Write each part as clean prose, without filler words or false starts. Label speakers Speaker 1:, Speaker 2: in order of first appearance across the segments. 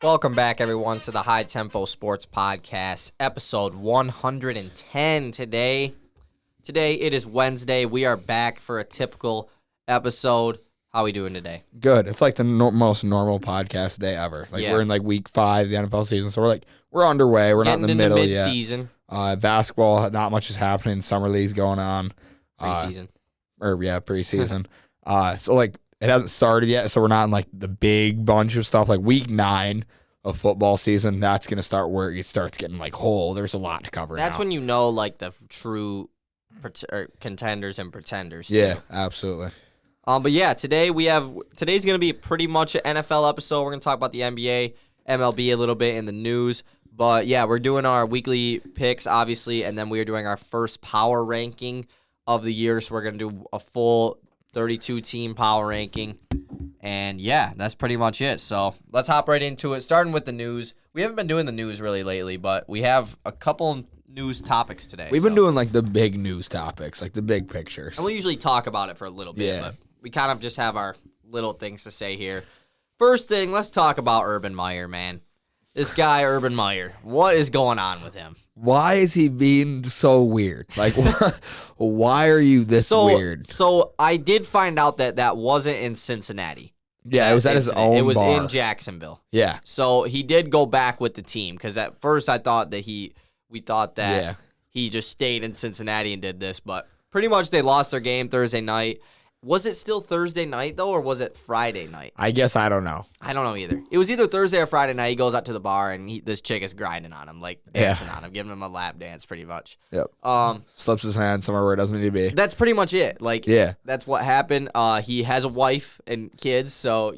Speaker 1: Welcome back, everyone, to the High Tempo Sports Podcast, episode 110 today. Today, it is Wednesday. We are back for a typical episode. How are we doing today?
Speaker 2: Good. It's like the most normal podcast day ever. We're in week 5 of the NFL season, so we're underway. We're not in the middle yet.
Speaker 1: Mid-season.
Speaker 2: Basketball, not much is happening. Summer league's going on.
Speaker 1: Preseason.
Speaker 2: Preseason. So it hasn't started yet, so we're not in the big bunch of stuff. Week 9 of football season, that's going to start where it starts getting there's a lot to cover.
Speaker 1: That's when you know the true contenders and pretenders.
Speaker 2: Yeah,
Speaker 1: too.
Speaker 2: absolutely.
Speaker 1: But yeah, today's going to be pretty much an NFL episode. We're going to talk about the NBA, MLB a little bit in the news. But yeah, we're doing our weekly picks, obviously, and then we are doing our first power ranking of the year. So we're going to do a full 32-team power ranking. And yeah, that's pretty much it. So let's hop right into it, starting with the news. We haven't been doing the news really lately, but we have a couple news topics today.
Speaker 2: We've been doing the big news topics, the big pictures.
Speaker 1: And we usually talk about it for a little bit,
Speaker 2: Yeah.
Speaker 1: but we kind of just have our little things to say here. First thing, let's talk about Urban Meyer, man. This guy, Urban Meyer, what is going on with him?
Speaker 2: Why is he being so weird? Why are you this weird?
Speaker 1: So I did find out that wasn't in Cincinnati.
Speaker 2: Yeah, it was at his own
Speaker 1: It was
Speaker 2: bar.
Speaker 1: in Jacksonville.
Speaker 2: Yeah.
Speaker 1: So he did go back with the team because at first I thought that we thought that he just stayed in Cincinnati and did this, but pretty much they lost their game Thursday night. Was it still Thursday night, though, or was it Friday night?
Speaker 2: I guess I don't know.
Speaker 1: I don't know either. It was either Thursday or Friday night. He goes out to the bar, and this chick is grinding on him, dancing on him, giving him a lap dance, pretty much.
Speaker 2: Yep. Slips his hand somewhere where it doesn't need to be.
Speaker 1: That's pretty much it.
Speaker 2: Yeah.
Speaker 1: That's what happened. He has a wife and kids, so,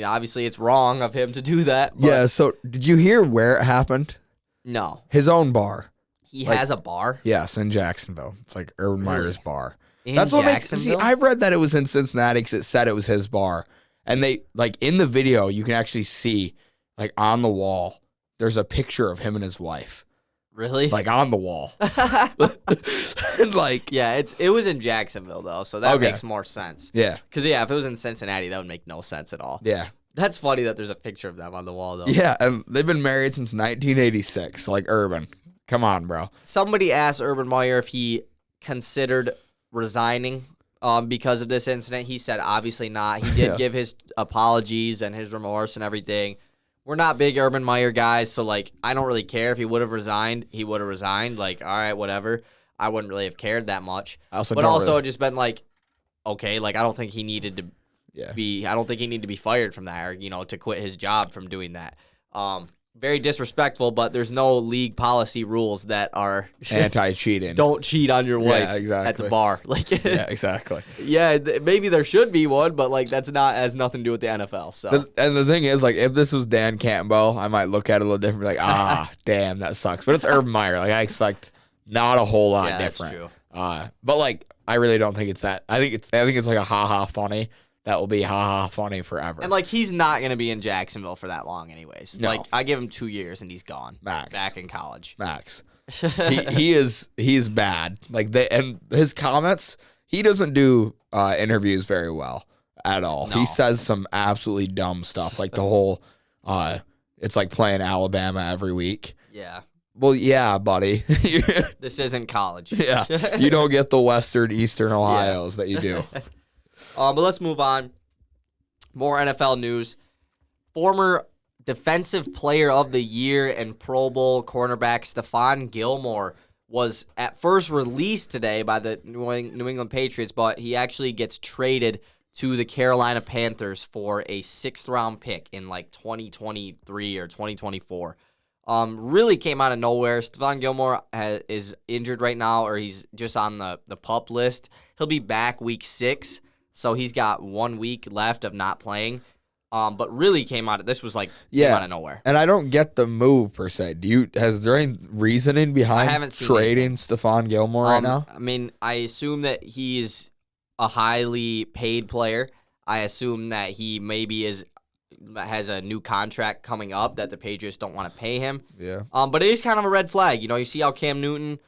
Speaker 1: obviously it's wrong of him to do that. But
Speaker 2: Yeah, so did you hear where it happened?
Speaker 1: No.
Speaker 2: His own bar.
Speaker 1: He has a bar?
Speaker 2: Yes, in Jacksonville. It's Urban Meyer's bar.
Speaker 1: That's what makes
Speaker 2: see. I read that it was in Cincinnati because it said it was his bar, and they in the video you can actually see on the wall there's a picture of him and his wife.
Speaker 1: Really?
Speaker 2: On the wall. And
Speaker 1: yeah, it was in Jacksonville though, so that makes more sense.
Speaker 2: Yeah.
Speaker 1: Because if it was in Cincinnati, that would make no sense at all.
Speaker 2: Yeah.
Speaker 1: That's funny that there's a picture of them on the wall though.
Speaker 2: Yeah, and they've been married since 1986. Urban, come on, bro.
Speaker 1: Somebody asked Urban Meyer if he considered resigning because of this incident. He said obviously not. He did give his apologies and his remorse and everything. We're not big Urban Meyer guys, so I don't really care if he would have resigned. He would have resigned. All right, whatever. I wouldn't really have cared that much. Just been okay. I don't think he needed to be. I don't think he needed to be fired from that, or to quit his job from doing that. Very disrespectful, but there's no league policy rules that are
Speaker 2: anti-cheating.
Speaker 1: Don't cheat on your wife
Speaker 2: exactly.
Speaker 1: at the bar.
Speaker 2: Yeah, exactly.
Speaker 1: Yeah, maybe there should be one, but that's has nothing to do with the NFL. So
Speaker 2: and the thing is, if this was Dan Campbell, I might look at it a little different. Damn, that sucks. But it's Urban Meyer. I expect not a whole lot different.
Speaker 1: That's true.
Speaker 2: But I really don't think it's that. I think it's a ha-ha funny. That will be ha-ha funny forever.
Speaker 1: And he's not going to be in Jacksonville for that long anyways.
Speaker 2: No.
Speaker 1: I give him 2 years and he's gone.
Speaker 2: Max.
Speaker 1: Back in college.
Speaker 2: Max. he is bad. And his comments, he doesn't do interviews very well at all.
Speaker 1: No.
Speaker 2: He says some absolutely dumb stuff. The whole it's playing Alabama every week.
Speaker 1: Yeah.
Speaker 2: Well, yeah, buddy.
Speaker 1: This isn't college.
Speaker 2: Yeah. You don't get the Western, Eastern Ohio's that you do.
Speaker 1: But let's move on. More NFL news. Former Defensive Player of the Year and Pro Bowl cornerback Stephon Gilmore was at first released today by the New England Patriots, but he actually gets traded to the Carolina Panthers for a 6th-round pick in 2023 or 2024. Really came out of nowhere. Stephon Gilmore is injured right now, or he's just on the PUP list. He'll be back week 6. So he's got 1 week left of not playing. But really came out of this was came out of nowhere.
Speaker 2: And I don't get the move per se. Has there any reasoning behind trading Stephon Gilmore right now?
Speaker 1: I assume that he's a highly paid player. I assume that he maybe has a new contract coming up that the Patriots don't want to pay him.
Speaker 2: Yeah.
Speaker 1: But it is kind of a red flag. You see how Cam Newton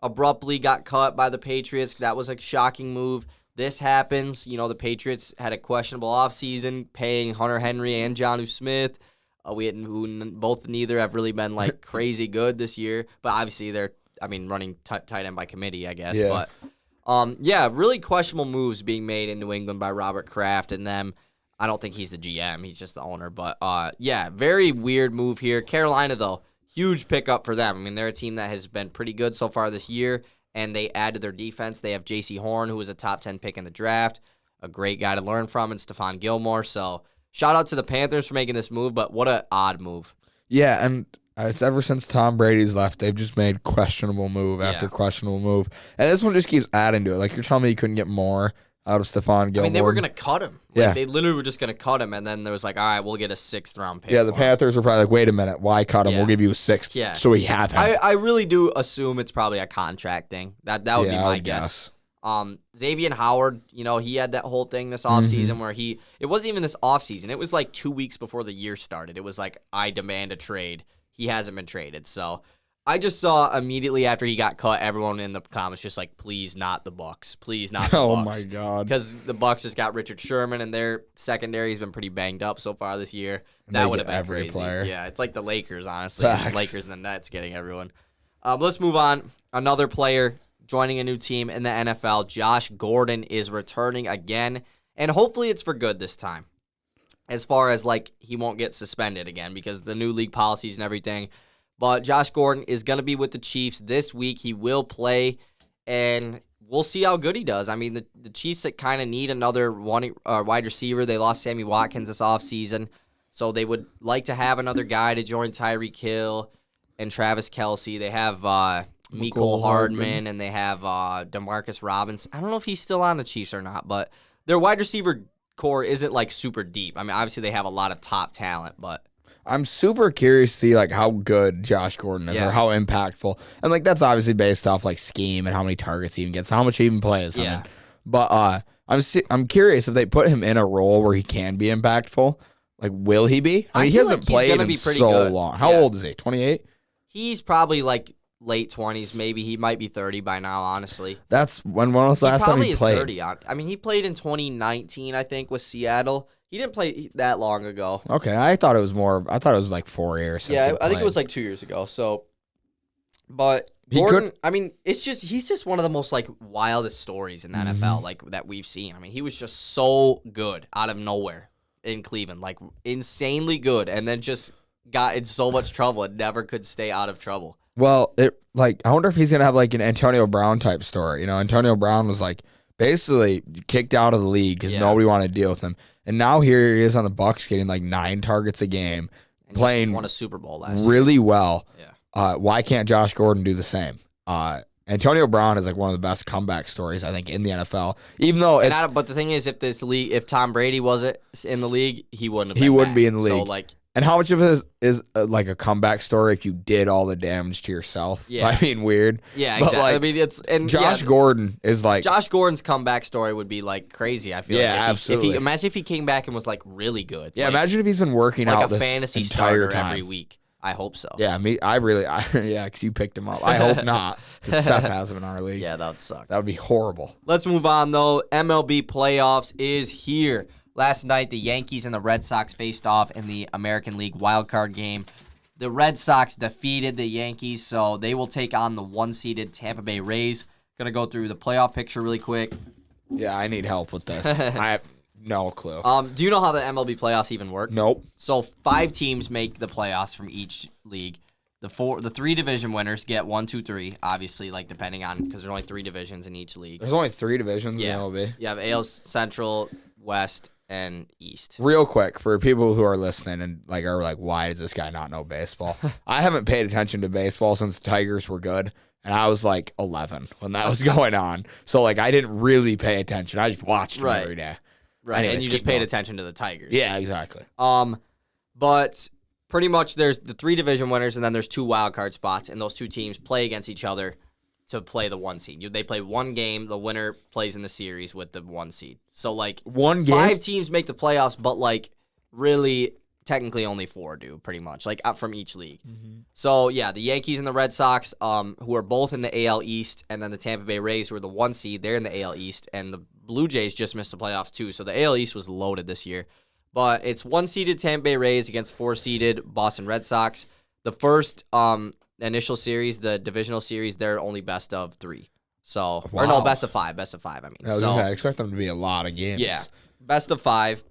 Speaker 1: abruptly got cut by the Patriots. That was a shocking move. This happens. The Patriots had a questionable offseason, paying Hunter Henry and Jonnu Smith. Neither have really been like crazy good this year, but obviously they're running tight end by committee, I guess.
Speaker 2: Yeah.
Speaker 1: But really questionable moves being made in New England by Robert Kraft and them. I don't think he's the GM; he's just the owner. But very weird move here. Carolina though, huge pickup for them. I mean, they're a team that has been pretty good so far this year, and they added their defense. They have J.C. Horn, who was a top 10 pick in the draft, a great guy to learn from, and Stephon Gilmore. So shout out to the Panthers for making this move, but what an odd move.
Speaker 2: Yeah, and it's ever since Tom Brady's left, they've just made questionable move after questionable move. And this one just keeps adding to it. Like, you're telling me you couldn't get more out of Stephon Gilmore?
Speaker 1: They were going to cut him.
Speaker 2: Yeah.
Speaker 1: They literally were just going to cut him, and then there was like, all right, we'll get a 6th-round pick.
Speaker 2: Yeah, the Panthers were probably like, wait a minute, why cut him?
Speaker 1: Yeah.
Speaker 2: We'll give you a 6th so we have him.
Speaker 1: I really do assume it's probably a contract thing. That would be my guess. Xavier Howard, he had that whole thing this offseason where it wasn't even this offseason. It was like 2 weeks before the year started. It was like, I demand a trade. He hasn't been traded. So I just saw immediately after he got cut, everyone in the comments just like, please not the Bucs. Please not the Bucs.
Speaker 2: Oh, my God.
Speaker 1: Because the Bucs just got Richard Sherman, and their secondary has been pretty banged up so far this year. That would have been
Speaker 2: every
Speaker 1: crazy.
Speaker 2: player.
Speaker 1: Yeah, it's like the Lakers, honestly.
Speaker 2: Facts.
Speaker 1: Lakers and the Nets getting everyone. Let's move on. Another player joining a new team in the NFL. Josh Gordon is returning again, and hopefully it's for good this time. As far as, like, he won't get suspended again because the new league policies and everything. But Josh Gordon is going to be with the Chiefs this week. He will play, and we'll see how good he does. I mean, the Chiefs that kind of need another wide receiver. They lost Sammy Watkins this offseason, so they would like to have another guy to join Tyreek Hill and Travis Kelce. They have Mecole Hardman, and they have Demarcus Robinson. I don't know if he's still on the Chiefs or not, but their wide receiver core isn't like super deep. I mean, obviously they have a lot of top talent, but
Speaker 2: I'm super curious to see like how good Josh Gordon is or how impactful. And like that's obviously based off like scheme and how many targets he even gets, how much he even plays.
Speaker 1: Yeah.
Speaker 2: But I'm curious if they put him in a role where he can be impactful. Like, will he be? I mean, he hasn't played in so long. How old is he? 28?
Speaker 1: He's probably like late 20s, maybe. He might be 30 by now, honestly.
Speaker 2: That's when was the last time he played?
Speaker 1: Probably is 30. I mean, he played in 2019, I think, with Seattle. He didn't play that long ago.
Speaker 2: Okay, I thought it was like 4 years.
Speaker 1: Yeah, I think it was like 2 years ago. So, but Gordon, I mean, he's just one of the most like wildest stories in the NFL like that we've seen. I mean, he was just so good out of nowhere in Cleveland, like insanely good, and then just got in so much trouble and never could stay out of trouble.
Speaker 2: Well, I wonder if he's gonna have like an Antonio Brown type story. You know, Antonio Brown was like basically kicked out of the league because nobody wanted to deal with him, and now here he is on the Bucs getting like 9 targets a game,
Speaker 1: and
Speaker 2: playing
Speaker 1: won a Super Bowl last year.
Speaker 2: Really well.
Speaker 1: Yeah.
Speaker 2: Why can't Josh Gordon do the same? Antonio Brown is like one of the best comeback stories I think in the NFL. Even though
Speaker 1: but the thing is, if Tom Brady wasn't in the league, he wouldn't have.
Speaker 2: He wouldn't be in the league.
Speaker 1: So like.
Speaker 2: And how much of it is like a comeback story if you did all the damage to yourself?
Speaker 1: Yeah.
Speaker 2: I mean, weird.
Speaker 1: Yeah,
Speaker 2: but
Speaker 1: exactly.
Speaker 2: Like, I mean, Josh Gordon is like...
Speaker 1: Josh Gordon's comeback story would be like crazy, I feel like.
Speaker 2: Absolutely.
Speaker 1: Imagine if he came back and was like really good.
Speaker 2: Yeah,
Speaker 1: like,
Speaker 2: imagine if he's been working
Speaker 1: like
Speaker 2: out
Speaker 1: a
Speaker 2: this
Speaker 1: fantasy
Speaker 2: entire
Speaker 1: starter
Speaker 2: time.
Speaker 1: every week. I hope so.
Speaker 2: Yeah, because you picked him up. I hope not, because Seth has him in our league.
Speaker 1: Yeah, that would suck.
Speaker 2: That would be horrible.
Speaker 1: Let's move on, though. MLB Playoffs is here. Last night, the Yankees and the Red Sox faced off in the American League wildcard game. The Red Sox defeated the Yankees, so they will take on the 1-seeded Tampa Bay Rays. Going to go through the playoff picture really quick.
Speaker 2: Yeah, I need help with this. I have no clue.
Speaker 1: Do you know how the MLB playoffs even work?
Speaker 2: Nope.
Speaker 1: So 5 teams make the playoffs from each league. The 3 division winners get 1, 2, 3, obviously, like depending on, because there's only 3 divisions in each league.
Speaker 2: There's only 3 divisions in MLB.
Speaker 1: You have AL Central, West, and East.
Speaker 2: Real quick, for people who are listening and are like, why does this guy not know baseball? I haven't paid attention to baseball since the Tigers were good, and I was like 11 when that was going on. So I didn't really pay attention. I just watched them every day.
Speaker 1: Right, anyways, and you just paid attention to the Tigers.
Speaker 2: Yeah, exactly.
Speaker 1: But pretty much there's the 3 division winners, and then there's 2 wild card spots, and those 2 teams play against each other to play the 1 seed. They play 1 game. The winner plays in the series with the 1 seed. So,
Speaker 2: 1 game?
Speaker 1: 5 teams make the playoffs, but, really, technically only 4 do, pretty much, up from each league. Mm-hmm. So, yeah, the Yankees and the Red Sox, who are both in the AL East, and then the Tampa Bay Rays, who are the 1 seed, they're in the AL East, and the Blue Jays just missed the playoffs, too. So, the AL East was loaded this year. But it's 1-seeded Tampa Bay Rays against 4-seeded Boston Red Sox. The first initial series, the divisional series, they're only best of 3. So, or no, best of 5. Best of 5, I mean.
Speaker 2: I expect them to be a lot of games.
Speaker 1: Yeah, best of 5.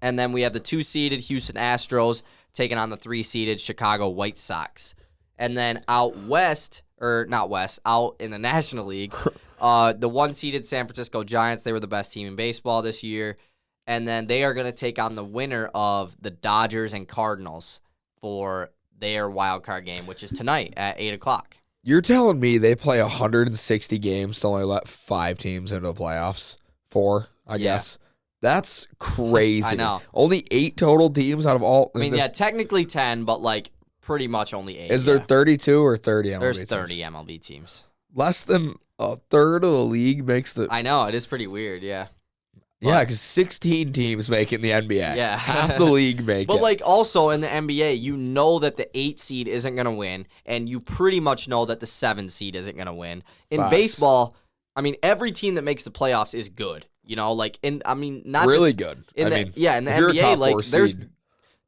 Speaker 1: And then we have the 2-seeded Houston Astros taking on the 3-seeded Chicago White Sox. And then out west, or not west, out in the National League, the 1-seeded San Francisco Giants, they were the best team in baseball this year. And then they are going to take on the winner of the Dodgers and Cardinals for their wild card game, which is tonight at 8 o'clock.
Speaker 2: You're telling me they play 160 games to only let 5 teams into the playoffs? 4, I guess. That's crazy.
Speaker 1: I know.
Speaker 2: Only 8 total teams out of all.
Speaker 1: I mean, technically 10, but like pretty much only 8.
Speaker 2: Is there 32 or 30 MLB
Speaker 1: There's
Speaker 2: teams?
Speaker 1: 30 MLB teams.
Speaker 2: Less than a third of the league makes the.
Speaker 1: I know. It is pretty weird, yeah.
Speaker 2: Yeah, because 16 teams make it in the NBA.
Speaker 1: Yeah.
Speaker 2: Half the league make it.
Speaker 1: But like also in the NBA, you know that the 8 seed isn't going to win, and you pretty much know that the 7 seed isn't going to win. In baseball, I mean, every team that makes the playoffs is good. You know, like not
Speaker 2: really
Speaker 1: just
Speaker 2: good.
Speaker 1: In the NBA, like there's,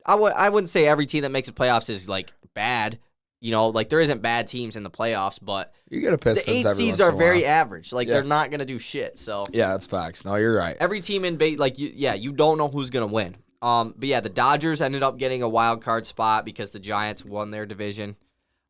Speaker 1: I wouldn't say every team that makes the playoffs is like bad. You know, like there isn't bad teams in the playoffs, but
Speaker 2: you get a Pistons.
Speaker 1: The 8 seeds are very average. Like they're not gonna do shit. So
Speaker 2: yeah, that's facts. No, you're right.
Speaker 1: Every team in you don't know who's gonna win. But yeah, the Dodgers ended up getting a wild card spot because the Giants won their division.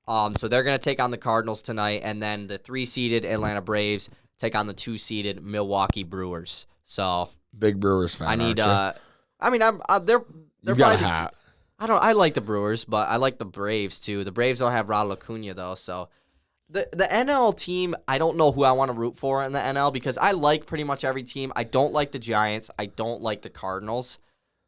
Speaker 1: So they're gonna take on the Cardinals tonight, and then the 3-seeded Atlanta Braves take on the 2-seeded Milwaukee Brewers. So
Speaker 2: big Brewers fan.
Speaker 1: I need.
Speaker 2: Aren't you?
Speaker 1: I mean, they're
Speaker 2: you
Speaker 1: probably
Speaker 2: got a hat.
Speaker 1: I like the Brewers, but I like the Braves too. The Braves don't have Ronald Acuna though, so the NL team, I don't know who I want to root for in the NL because I like pretty much every team. I don't like the Giants. I don't like the Cardinals,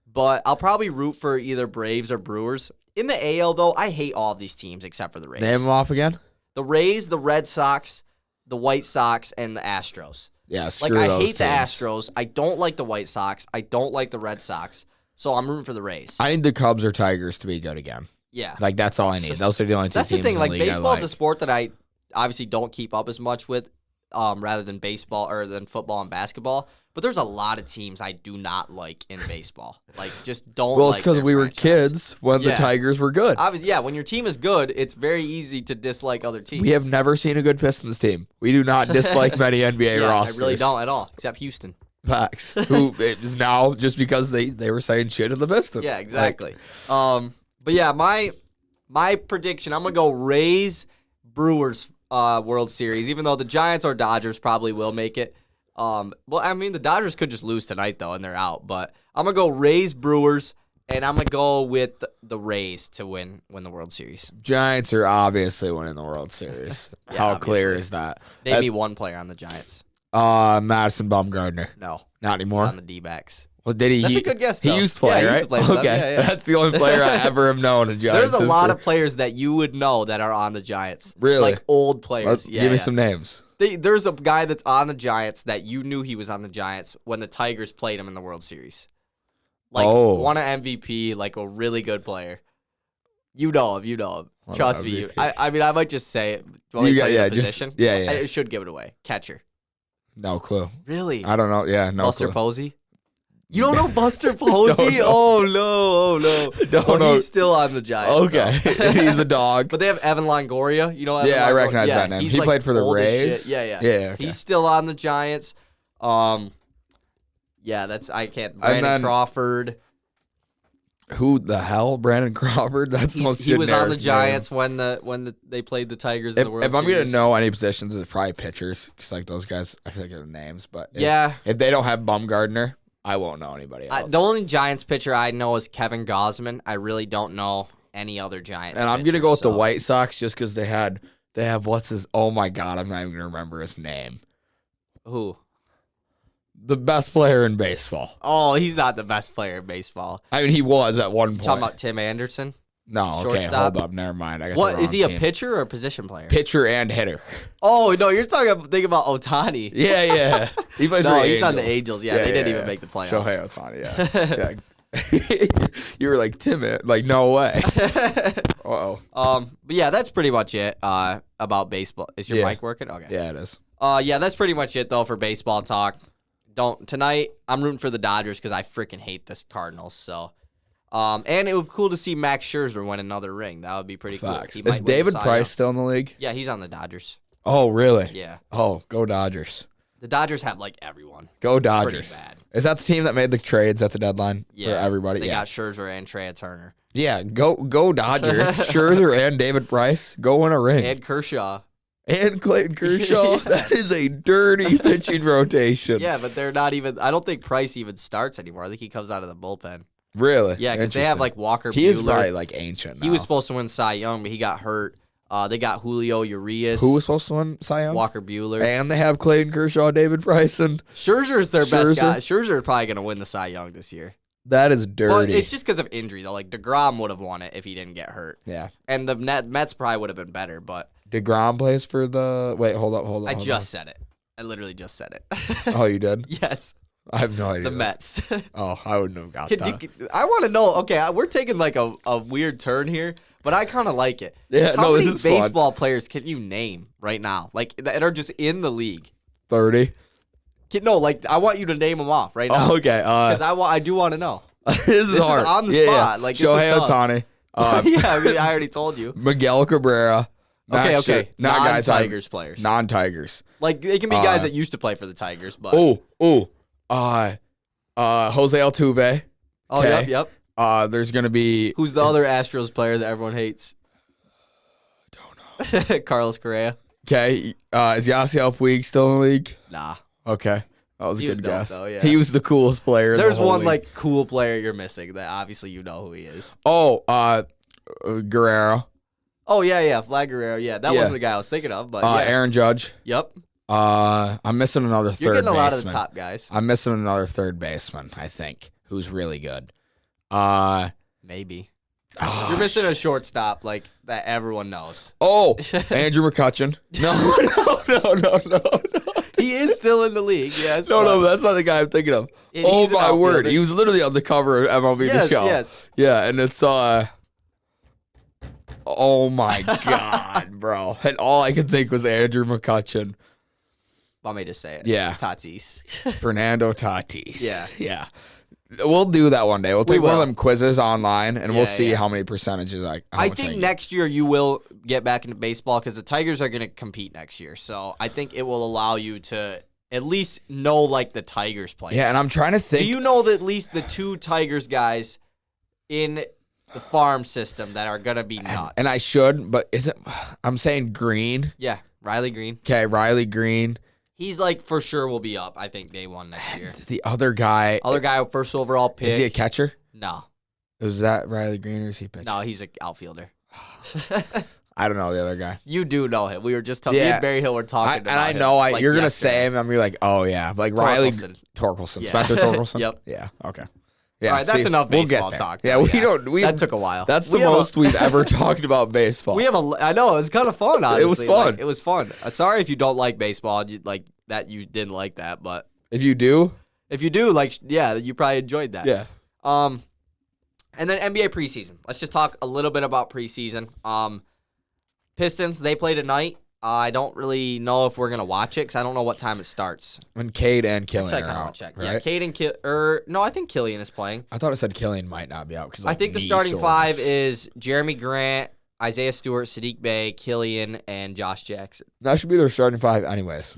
Speaker 1: but I'll probably root for either Braves or Brewers. In the AL though, I hate all of these teams except for the Rays.
Speaker 2: Name them off again.
Speaker 1: The Rays, the Red Sox, the White Sox, and the Astros.
Speaker 2: Yeah, screw
Speaker 1: those
Speaker 2: those
Speaker 1: I hate
Speaker 2: teams.
Speaker 1: the Astros. I don't like the White Sox. I don't like the Red Sox. So I'm rooting for the Rays.
Speaker 2: I need the Cubs or Tigers to be good again.
Speaker 1: Yeah.
Speaker 2: Like, that's all I need. Those are the only 2
Speaker 1: That's
Speaker 2: teams
Speaker 1: the thing.
Speaker 2: in
Speaker 1: Like,
Speaker 2: the league
Speaker 1: baseball
Speaker 2: I
Speaker 1: is a sport that I obviously don't keep up as much with rather than baseball or than football and basketball. But there's a lot of teams I do not like in baseball. Like, just don't
Speaker 2: Well,
Speaker 1: like
Speaker 2: it's because
Speaker 1: their
Speaker 2: we were
Speaker 1: franchise.
Speaker 2: kids when the Tigers were good.
Speaker 1: Obviously, yeah, when your team is good, it's very easy to dislike other teams.
Speaker 2: We have never seen a good Pistons team. We do not dislike many NBA rosters.
Speaker 1: I really don't at all, except Houston.
Speaker 2: Facts. Who is now just because they were saying shit at the Pistons.
Speaker 1: Yeah, exactly. But yeah, my prediction, I'm gonna go Rays Brewers World Series, even though the Giants or Dodgers probably will make it. Well, I mean the Dodgers could just lose tonight though, and they're out. But I'm gonna go Rays Brewers, and I'm gonna go with the Rays to win the World Series.
Speaker 2: Giants are obviously winning the World Series.
Speaker 1: Yeah,
Speaker 2: How
Speaker 1: obviously.
Speaker 2: clear is that?
Speaker 1: Name me one player on the Giants.
Speaker 2: Madison Bumgarner.
Speaker 1: No,
Speaker 2: Not anymore.
Speaker 1: he's on the D-backs.
Speaker 2: Well, did he?
Speaker 1: That's a good guess,
Speaker 2: He
Speaker 1: though.
Speaker 2: used to play,
Speaker 1: Yeah, he
Speaker 2: right?
Speaker 1: used to play for them.
Speaker 2: Okay,
Speaker 1: Yeah.
Speaker 2: that's the only player I ever have known in Giants.
Speaker 1: There's a lot
Speaker 2: history.
Speaker 1: of players that you would know that are on the Giants.
Speaker 2: Really?
Speaker 1: Like old players.
Speaker 2: Give me some names.
Speaker 1: There's a guy that's on the Giants that you knew he was on the Giants when the Tigers played him in the World Series. Like, won an MVP, like a really good player. You know him. Trust me. I mean, I might just say it. Want me to tell you the position? I should give it away. Catcher.
Speaker 2: No clue.
Speaker 1: Really?
Speaker 2: I don't know. Yeah, no
Speaker 1: Buster
Speaker 2: clue.
Speaker 1: Posey? You don't know Buster Posey? Oh, no.
Speaker 2: Don't know.
Speaker 1: He's still on the Giants.
Speaker 2: Okay. He's a dog.
Speaker 1: But they have Evan Longoria. You know Evan
Speaker 2: Yeah, I
Speaker 1: Longoria?
Speaker 2: recognize that name.
Speaker 1: he's
Speaker 2: He
Speaker 1: like
Speaker 2: played for the
Speaker 1: old as
Speaker 2: Rays?
Speaker 1: shit. Yeah.
Speaker 2: Yeah, okay.
Speaker 1: He's still on the Giants. Yeah, I can't. Brandon Crawford.
Speaker 2: Who the hell? Brandon Crawford? That's the most
Speaker 1: He was on the
Speaker 2: generic
Speaker 1: Giants when they played the Tigers in the World
Speaker 2: If I'm
Speaker 1: Series.
Speaker 2: going to know any positions, it's probably pitchers. Because, like, those guys, I feel like they're names. But
Speaker 1: Yeah.
Speaker 2: if they don't have Bumgarner, I won't know anybody else.
Speaker 1: The only Giants pitcher I know is Kevin Gausman. I really don't know any other Giants.
Speaker 2: And I'm going to go with the
Speaker 1: pitchers, so-
Speaker 2: White Sox just because they have what's his, oh my God, I'm not even going to remember his name.
Speaker 1: Who?
Speaker 2: The best player in baseball.
Speaker 1: Oh, he's not the best player in baseball.
Speaker 2: I mean, he was at one point.
Speaker 1: Talking about Tim Anderson?
Speaker 2: No, okay,
Speaker 1: shortstop?
Speaker 2: hold up. Never mind. I got
Speaker 1: What
Speaker 2: the
Speaker 1: is he
Speaker 2: wrong
Speaker 1: a
Speaker 2: team.
Speaker 1: pitcher or a position player?
Speaker 2: Pitcher and hitter.
Speaker 1: Oh no, you're thinking about Ohtani.
Speaker 2: Yeah. He plays
Speaker 1: No,
Speaker 2: for
Speaker 1: he's on the
Speaker 2: Angels.
Speaker 1: Angels. Yeah, they didn't even make the playoffs.
Speaker 2: Shohei Ohtani, yeah. You were like, timid. Like, no way. Uh-oh.
Speaker 1: But yeah, that's pretty much it about baseball. Is your mic working? Okay.
Speaker 2: Yeah, it is.
Speaker 1: Yeah, that's pretty much it though for baseball talk. Tonight, I'm rooting for the Dodgers because I freaking hate the Cardinals. So, and it would be cool to see Max Scherzer win another ring. That would be pretty
Speaker 2: Facts.
Speaker 1: cool.
Speaker 2: Is David Price still in the league?
Speaker 1: Yeah, he's on the Dodgers.
Speaker 2: Oh, really?
Speaker 1: Yeah.
Speaker 2: Oh, go Dodgers.
Speaker 1: The Dodgers have like everyone.
Speaker 2: Go Dodgers.
Speaker 1: It's pretty bad.
Speaker 2: Is that the team that made the trades at the deadline for
Speaker 1: Yeah,
Speaker 2: everybody?
Speaker 1: They
Speaker 2: Yeah.
Speaker 1: got Scherzer and Trey Turner.
Speaker 2: Yeah, go Dodgers. Scherzer and David Price. Go win a ring.
Speaker 1: And Kershaw.
Speaker 2: And Clayton Kershaw.
Speaker 1: Yeah.
Speaker 2: That is a dirty pitching rotation.
Speaker 1: Yeah, but they're not even. I don't think Price even starts anymore. I think he comes out of the bullpen.
Speaker 2: Really?
Speaker 1: Yeah, because they have like Walker
Speaker 2: He
Speaker 1: Buehler.
Speaker 2: is probably like ancient now.
Speaker 1: He was supposed to win Cy Young, but he got hurt. They got Julio Urias.
Speaker 2: Who was supposed to win Cy Young?
Speaker 1: Walker Buehler.
Speaker 2: And they have Clayton Kershaw, David Price, and
Speaker 1: Scherzer's their best guy. Scherzer is probably going to win the Cy Young this year.
Speaker 2: that is dirty.
Speaker 1: Well, it's just because of injury, though. Like, DeGrom would have won it if he didn't get hurt.
Speaker 2: Yeah.
Speaker 1: And the Mets probably would have been better, but
Speaker 2: DeGrom plays for the... Wait, hold up.
Speaker 1: I just said it. I literally just said it.
Speaker 2: Oh, you did?
Speaker 1: Yes.
Speaker 2: I have no idea.
Speaker 1: The Mets.
Speaker 2: Oh, I wouldn't have got that.
Speaker 1: I want to know, okay, we're taking like a weird turn here, but I kind of like it.
Speaker 2: Yeah,
Speaker 1: How many
Speaker 2: this is fun.
Speaker 1: baseball players can you name right now, like that are just in the league?
Speaker 2: 30.
Speaker 1: No, like I want you to name them off right now.
Speaker 2: Oh, okay.
Speaker 1: Because I do want to know.
Speaker 2: This is hard.
Speaker 1: Is on the
Speaker 2: Yeah,
Speaker 1: spot.
Speaker 2: yeah.
Speaker 1: Like, this is
Speaker 2: Shohei
Speaker 1: tough.
Speaker 2: Ohtani.
Speaker 1: Yeah, I mean, I already told you.
Speaker 2: Miguel Cabrera.
Speaker 1: Okay.
Speaker 2: Not guys.
Speaker 1: Non-Tigers players.
Speaker 2: Non-Tigers.
Speaker 1: Like, they can be guys that used to play for the Tigers, but.
Speaker 2: Jose Altuve.
Speaker 1: Oh,
Speaker 2: Okay.
Speaker 1: yep.
Speaker 2: There's going to be...
Speaker 1: Who's the other Astros player that everyone hates?
Speaker 2: Don't know.
Speaker 1: Carlos Correa.
Speaker 2: Okay. Is Yasiel Puig still in the league?
Speaker 1: Nah.
Speaker 2: Okay. That was a
Speaker 1: He was
Speaker 2: good
Speaker 1: dope,
Speaker 2: guess.
Speaker 1: though, yeah.
Speaker 2: He was the coolest player in
Speaker 1: There's
Speaker 2: the whole
Speaker 1: one
Speaker 2: league.
Speaker 1: like cool player you're missing that obviously you know who he is.
Speaker 2: Oh, Guerrero.
Speaker 1: Oh yeah, Vlad Guerrero. Yeah, that wasn't the guy I was thinking of, but yeah.
Speaker 2: Aaron Judge.
Speaker 1: Yep.
Speaker 2: I'm missing another third
Speaker 1: You're getting a lot of the
Speaker 2: baseman.
Speaker 1: top guys.
Speaker 2: I'm missing another third baseman, I think, who's really good.
Speaker 1: Maybe.
Speaker 2: Oh,
Speaker 1: You're missing a shortstop like that everyone knows.
Speaker 2: Oh, Andrew McCutcheon. No.
Speaker 1: He is still in the league. Yes.
Speaker 2: No, that's not the guy I'm thinking of.
Speaker 1: And
Speaker 2: Oh
Speaker 1: he's an
Speaker 2: my word,
Speaker 1: outfielder.
Speaker 2: he was literally on the cover of MLB The Show.
Speaker 1: Yes.
Speaker 2: Yeah, and it's oh my god, bro. And all I could think was Andrew McCutcheon.
Speaker 1: Want me to say it?
Speaker 2: Yeah.
Speaker 1: Tatis.
Speaker 2: Fernando Tatis.
Speaker 1: Yeah.
Speaker 2: Yeah. We'll do that one day. We'll take one of
Speaker 1: will.
Speaker 2: them quizzes online, and we'll
Speaker 1: Yeah,
Speaker 2: see
Speaker 1: yeah.
Speaker 2: how many percentages
Speaker 1: I think next year you will get back into baseball because the Tigers are going to compete next year. So I think it will allow you to at least know like the Tigers players.
Speaker 2: Yeah, and I'm trying to think.
Speaker 1: Do you know that at least the two Tigers guys in the farm system that are going to be nuts?
Speaker 2: And I should, but is it? I'm saying Green.
Speaker 1: Yeah, Riley Green.
Speaker 2: Okay, Riley Green.
Speaker 1: He's like for sure will be up, I think, day one next year.
Speaker 2: The other guy.
Speaker 1: Other guy, first overall pick.
Speaker 2: Is he a catcher?
Speaker 1: No.
Speaker 2: Is that Riley Green or is he a pitcher?
Speaker 1: No, he's an outfielder.
Speaker 2: I don't know the other guy.
Speaker 1: You do know him. We were just talking.
Speaker 2: Yeah.
Speaker 1: Me and Barry Hill were talking about
Speaker 2: and I
Speaker 1: him,
Speaker 2: know
Speaker 1: like,
Speaker 2: you're gonna
Speaker 1: yesterday.
Speaker 2: say him, and you're like, oh yeah, like Riley Torkelson,
Speaker 1: Yeah.
Speaker 2: Spencer Torkelson.
Speaker 1: Yep.
Speaker 2: Yeah. Okay. Yeah.
Speaker 1: All right, that's enough
Speaker 2: we'll
Speaker 1: baseball
Speaker 2: get there.
Speaker 1: talk.
Speaker 2: Yeah,
Speaker 1: though,
Speaker 2: we don't.
Speaker 1: that took a while.
Speaker 2: That's the
Speaker 1: We have
Speaker 2: most we've ever talked about baseball.
Speaker 1: We have I know it was kind of fun. Honestly,
Speaker 2: It was fun.
Speaker 1: Like, it was fun. Sorry if you don't like baseball. You like that. You didn't like that, but
Speaker 2: if you do,
Speaker 1: if you do, like, yeah, you probably enjoyed that.
Speaker 2: yeah.
Speaker 1: And then NBA preseason. Let's just talk a little bit about preseason. Pistons, they play tonight. I don't really know if we're gonna watch it because I don't know what time it starts.
Speaker 2: When Cade and Killian
Speaker 1: Actually, I
Speaker 2: are
Speaker 1: kind of
Speaker 2: out,
Speaker 1: want to check.
Speaker 2: right?
Speaker 1: Yeah, Cade and no, I think Killian is playing.
Speaker 2: I thought it said Killian might not be out because
Speaker 1: I think the starting five is Jeremy Grant, Isaiah Stewart, Sadiq Bey, Killian, and Josh Jackson.
Speaker 2: That should be their starting five, anyways.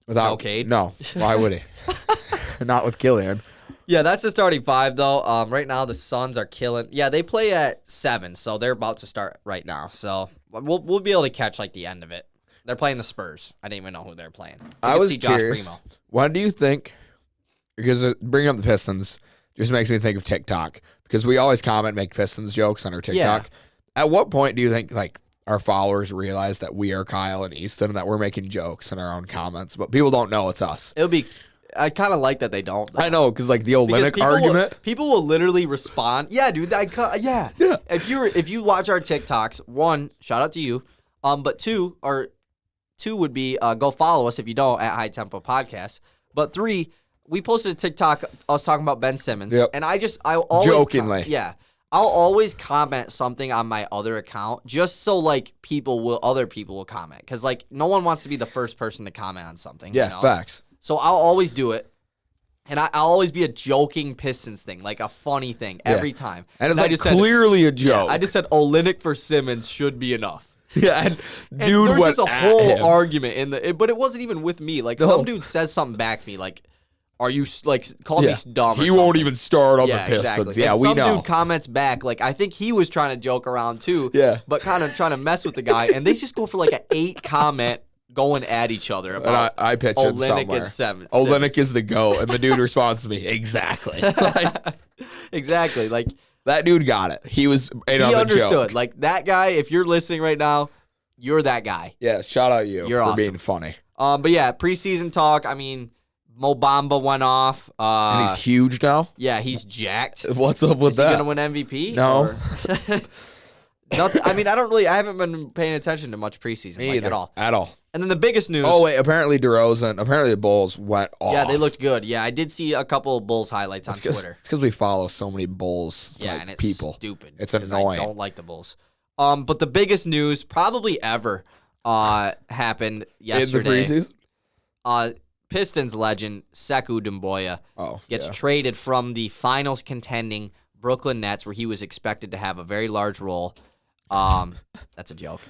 Speaker 2: Without
Speaker 1: No Cade?
Speaker 2: No, why would he? Not with Killian.
Speaker 1: Yeah, that's the starting five though. Right now the Suns are killing. Yeah, they play at 7, so they're about to start right now. So we'll be able to catch like the end of it. They're playing the Spurs. I didn't even know who they're playing.
Speaker 2: I was
Speaker 1: see Josh
Speaker 2: curious.
Speaker 1: Primo.
Speaker 2: What do you think? Because bringing up the Pistons just makes me think of TikTok because we always make Pistons jokes on our TikTok.
Speaker 1: Yeah.
Speaker 2: At what point do you think like our followers realize that we are Kyle and Easton and that we're making jokes in our own comments, but people don't know it's us?
Speaker 1: It'll be. I kind of like that they don't. Though.
Speaker 2: I know because like the Olynyk
Speaker 1: Because
Speaker 2: argument.
Speaker 1: people will literally respond. Yeah, dude. Yeah. If you watch our TikToks, one, shout out to you. But two would be go follow us if you don't at High Tempo Podcast. But 3, we posted a TikTok us talking about Ben Simmons,
Speaker 2: Yep.
Speaker 1: and I always
Speaker 2: Jokingly.
Speaker 1: I'll always comment something on my other account just so like other people will comment because like no one wants to be the first person to comment on something.
Speaker 2: Yeah,
Speaker 1: you know?
Speaker 2: facts.
Speaker 1: So I'll always do it. And I'll always be a joking Pistons thing, like a funny thing every time.
Speaker 2: And it's
Speaker 1: I
Speaker 2: like
Speaker 1: just
Speaker 2: clearly a joke.
Speaker 1: I just said Olynyk for Simmons should be enough.
Speaker 2: Yeah, and dude
Speaker 1: there's
Speaker 2: was
Speaker 1: just a whole argument in the, but it wasn't even with me. Like some dude says something back to me, like, "Are you like call me dumb?" Or
Speaker 2: he
Speaker 1: something.
Speaker 2: won't even start on the Pistons.
Speaker 1: Exactly.
Speaker 2: Yeah,
Speaker 1: and
Speaker 2: we
Speaker 1: some
Speaker 2: know.
Speaker 1: dude comments back, like I think he was trying to joke around too.
Speaker 2: Yeah,
Speaker 1: but kind of trying to mess with the guy, and they just go for like an 8 comment going at each other about
Speaker 2: I pitch it
Speaker 1: Olynyk and
Speaker 2: somewhere.
Speaker 1: Simmons.
Speaker 2: Olynyk is the GOAT, and the dude responds to me, exactly. Like,
Speaker 1: exactly. Like
Speaker 2: that dude got it. He was in
Speaker 1: he
Speaker 2: on the
Speaker 1: understood.
Speaker 2: joke.
Speaker 1: Like that guy, if you're listening right now, you're that guy.
Speaker 2: Yeah, shout out you
Speaker 1: You're
Speaker 2: for
Speaker 1: awesome.
Speaker 2: being funny.
Speaker 1: But yeah, preseason talk. I mean, Mo Bamba went off.
Speaker 2: And he's huge now?
Speaker 1: Yeah, he's jacked.
Speaker 2: What's up with
Speaker 1: Is
Speaker 2: that?
Speaker 1: he gonna win MVP?
Speaker 2: No.
Speaker 1: Nothing, I mean, I haven't been paying attention to much preseason like, at all.
Speaker 2: At all.
Speaker 1: And then the biggest news.
Speaker 2: Oh, wait, apparently the Bulls went off.
Speaker 1: Yeah, they looked good. Yeah, I did see a couple of Bulls highlights on Twitter.
Speaker 2: It's because we follow so many Bulls
Speaker 1: and it's
Speaker 2: people.
Speaker 1: Stupid.
Speaker 2: It's annoying.
Speaker 1: I don't like the Bulls. But the biggest news probably ever happened yesterday.
Speaker 2: In the preseason?
Speaker 1: Pistons legend Sekou Doumbouya gets
Speaker 2: yeah.
Speaker 1: traded from the finals contending Brooklyn Nets, where he was expected to have a very large role. That's a joke.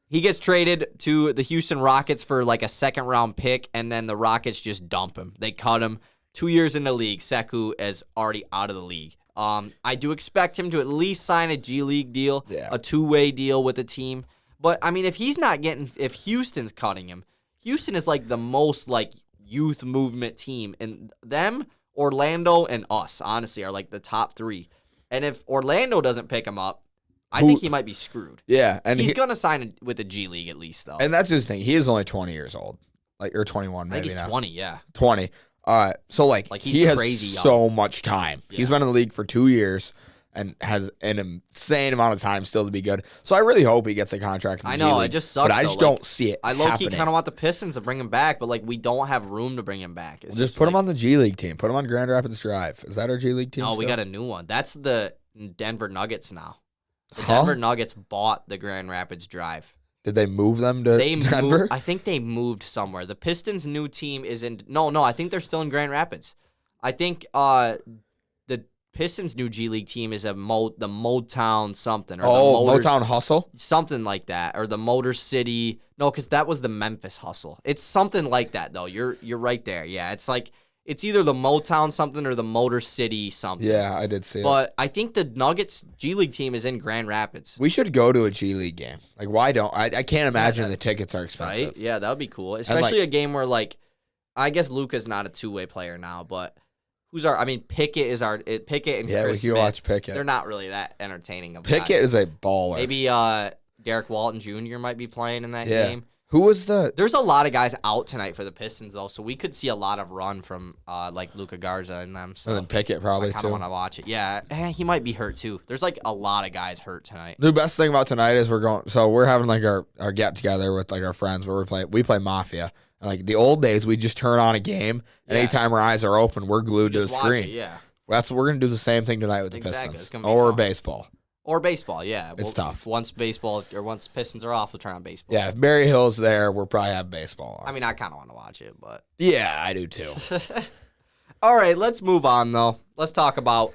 Speaker 1: He gets traded to the Houston Rockets for like a second-round pick, and then the Rockets just dump him. They cut him. 2 years in the league, Sekou is already out of the league. I do expect him to at least sign a G League deal, a 2-way deal with the team. But, I mean, if Houston's cutting him, Houston is like the most like youth movement team. And them, Orlando, and us, honestly, are like the top 3. And if Orlando doesn't pick him up, I think he might be screwed.
Speaker 2: Yeah. And
Speaker 1: he's going to sign with the G League at least, though.
Speaker 2: And that's his thing. He is only 20 years old. Or 21, maybe.
Speaker 1: I think he's
Speaker 2: now.
Speaker 1: 20, yeah.
Speaker 2: 20. So
Speaker 1: he's
Speaker 2: he has
Speaker 1: crazy young.
Speaker 2: so much time.
Speaker 1: Yeah.
Speaker 2: He's been in the league for 2 years and has an insane amount of time still to be good. So I really hope he gets a contract in the
Speaker 1: I know,
Speaker 2: G League,
Speaker 1: it just sucks.
Speaker 2: But I just don't see it
Speaker 1: I low-key
Speaker 2: happening.
Speaker 1: kind of want the Pistons to bring him back, but we don't have room to bring him back. It's
Speaker 2: just put him on the G League team. Put him on Grand Rapids Drive. Is that our G League team?
Speaker 1: No,
Speaker 2: still?
Speaker 1: we got a new one. That's the Denver Nuggets now. The Denver Nuggets bought the Grand Rapids Drive.
Speaker 2: Did they move them to Denver?
Speaker 1: I think they moved somewhere. The Pistons' new team is in. No, I think they're still in Grand Rapids. I think the Pistons' new G League team is the Motown something. Or
Speaker 2: Motown Hustle?
Speaker 1: Something like that. Or the Motor City. No, because that was the Memphis Hustle. It's something like that, though. You're right there. Yeah, it's either the Motown something or the Motor City something.
Speaker 2: Yeah, I did see it.
Speaker 1: But I think the Nuggets G League team is in Grand Rapids.
Speaker 2: We should go to a G League game. Why don't I can't imagine the tickets are expensive.
Speaker 1: Right? Yeah, that would be cool. Especially a game where I guess Luka's not a 2-way player now, but Pickett is Pickett and Chris
Speaker 2: we
Speaker 1: Smith,
Speaker 2: can watch Pickett.
Speaker 1: They're not really that entertaining of
Speaker 2: Pickett
Speaker 1: guys.
Speaker 2: is a baller.
Speaker 1: Maybe Derek Walton Jr. might be playing in that game.
Speaker 2: Who was
Speaker 1: There's a lot of guys out tonight for the Pistons, though, so we could see a lot of run from Luka Garza and them. So
Speaker 2: and then Pickett probably
Speaker 1: I kind
Speaker 2: too.
Speaker 1: of want to watch it. Yeah, he might be hurt too. There's a lot of guys hurt tonight.
Speaker 2: The best thing about tonight is we're having our get together with our friends where we play Mafia. And the old days, we just turn on a game, and anytime our eyes are open, we're glued to the screen.
Speaker 1: It, yeah.
Speaker 2: That's what we're gonna do the same thing tonight with the
Speaker 1: Exactly.
Speaker 2: Pistons
Speaker 1: It's gonna be
Speaker 2: or
Speaker 1: fun.
Speaker 2: baseball.
Speaker 1: Or baseball, yeah.
Speaker 2: It's tough.
Speaker 1: Once Pistons are off, we'll turn on baseball.
Speaker 2: Yeah, if Barry Hill's there, we'll probably have baseball on.
Speaker 1: I mean, I kind of want to watch it, but
Speaker 2: yeah, I do too.
Speaker 1: All right, let's move on though. Let's talk about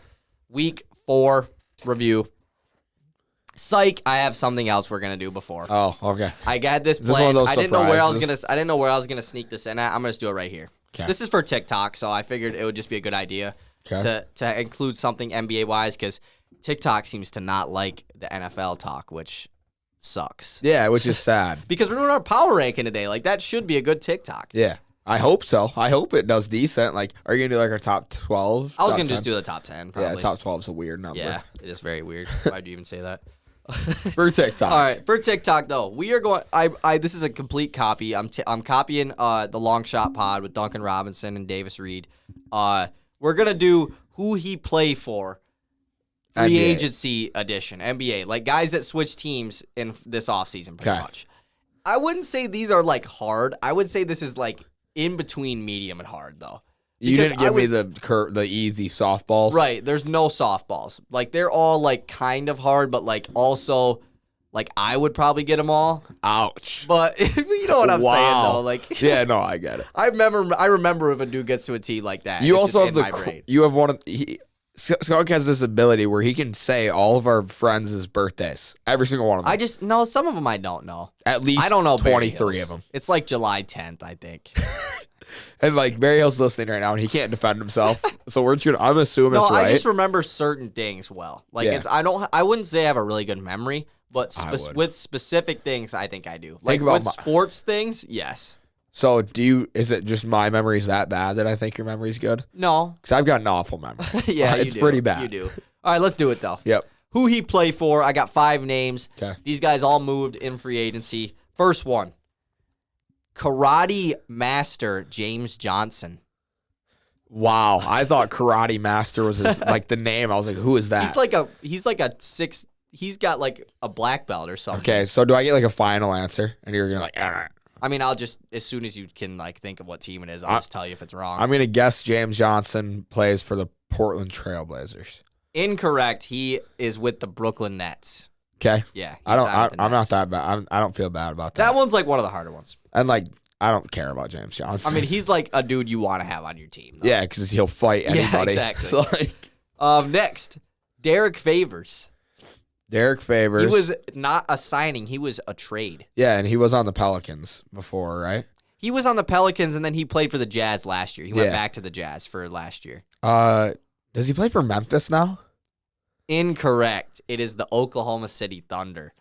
Speaker 1: Week 4 review. Psych! I have something else we're gonna do before.
Speaker 2: Oh, okay.
Speaker 1: I got this
Speaker 2: Is this one
Speaker 1: plan.
Speaker 2: of those
Speaker 1: I didn't know where I was
Speaker 2: surprises?
Speaker 1: gonna. I didn't know where I was gonna sneak this in at. I'm gonna just do it right here.
Speaker 2: Okay.
Speaker 1: This is for TikTok, so I figured it would just be a good idea to include something NBA wise because TikTok seems to not like the NFL talk, which sucks.
Speaker 2: Yeah, which is sad.
Speaker 1: Because we're doing our power ranking today. That should be a good TikTok.
Speaker 2: Yeah, I hope so. I hope it does decent. Are you gonna do our top 12?
Speaker 1: I was gonna just do the top 10. Probably.
Speaker 2: Yeah, top 12 is a weird number.
Speaker 1: Yeah, it is very weird. Why'd you even say that?
Speaker 2: For TikTok.
Speaker 1: All right, for TikTok though, we are going. This is a complete copy. I'm copying the Long Shot Pod with Duncan Robinson and Davis Reed. We're gonna do who he play for, free
Speaker 2: NBA.
Speaker 1: agency edition, NBA, guys that switch teams in this offseason pretty much. I wouldn't say these are hard. I would say this is in between medium and hard though.
Speaker 2: You
Speaker 1: Because
Speaker 2: didn't give me the easy softballs.
Speaker 1: Right, there's no softballs. They're all kind of hard, but also like I would probably get them all.
Speaker 2: Ouch.
Speaker 1: But you know what I'm saying, though. Like,
Speaker 2: yeah, no, I get it.
Speaker 1: I remember if a dude gets to a tee like that.
Speaker 2: You
Speaker 1: it's
Speaker 2: also
Speaker 1: just
Speaker 2: have
Speaker 1: in my brain.
Speaker 2: you have one of Skunk has this ability where he can say all of our friends' birthdays, every single one of them.
Speaker 1: I just know some of them I don't know.
Speaker 2: At least
Speaker 1: I don't know
Speaker 2: 23 of them.
Speaker 1: It's like July 10th, I think.
Speaker 2: And like Barry Hill's listening right now, and he can't defend himself. So I'm assuming it's right.
Speaker 1: I just remember certain things well. Like I wouldn't say I have a really good memory, but with specific things, I think I do. Like with sports things, yes.
Speaker 2: So is it just my memory's that bad that I think your memory's good?
Speaker 1: No.
Speaker 2: Because I've got an awful memory.
Speaker 1: Yeah,
Speaker 2: it's pretty bad.
Speaker 1: You do. All right, let's do it though.
Speaker 2: Yep.
Speaker 1: Who he play for? I got 5 names.
Speaker 2: Okay.
Speaker 1: These guys all moved in free agency. First one, Karate Master James Johnson.
Speaker 2: Wow, I thought Karate Master was like the name. I was like, who is that?
Speaker 1: He's like a 6. He's got like a black belt or something.
Speaker 2: Okay, so do I get like a final answer? And you're gonna like,
Speaker 1: I mean, I'll just, as soon as you can like think of what team it is, I'll just tell you if it's wrong.
Speaker 2: I'm gonna guess James Johnson plays for the Portland Trailblazers.
Speaker 1: Incorrect. He is with the Brooklyn Nets.
Speaker 2: Okay.
Speaker 1: Yeah.
Speaker 2: I'm not that bad. I don't feel bad about that.
Speaker 1: That one's like one of the harder ones.
Speaker 2: And like, I don't care about James Johnson.
Speaker 1: I mean, he's like a dude you want to have on your team. Though.
Speaker 2: Yeah, because he'll fight anybody.
Speaker 1: Yeah, exactly. Next, Derek Favors.
Speaker 2: Derek Favors.
Speaker 1: He was not a signing. He was a trade.
Speaker 2: Yeah, and he was on the Pelicans before, right?
Speaker 1: He was on the Pelicans, and then he played for the Jazz last year. He went back to the Jazz for last year.
Speaker 2: Does he play for Memphis now?
Speaker 1: Incorrect. It is the Oklahoma City Thunder.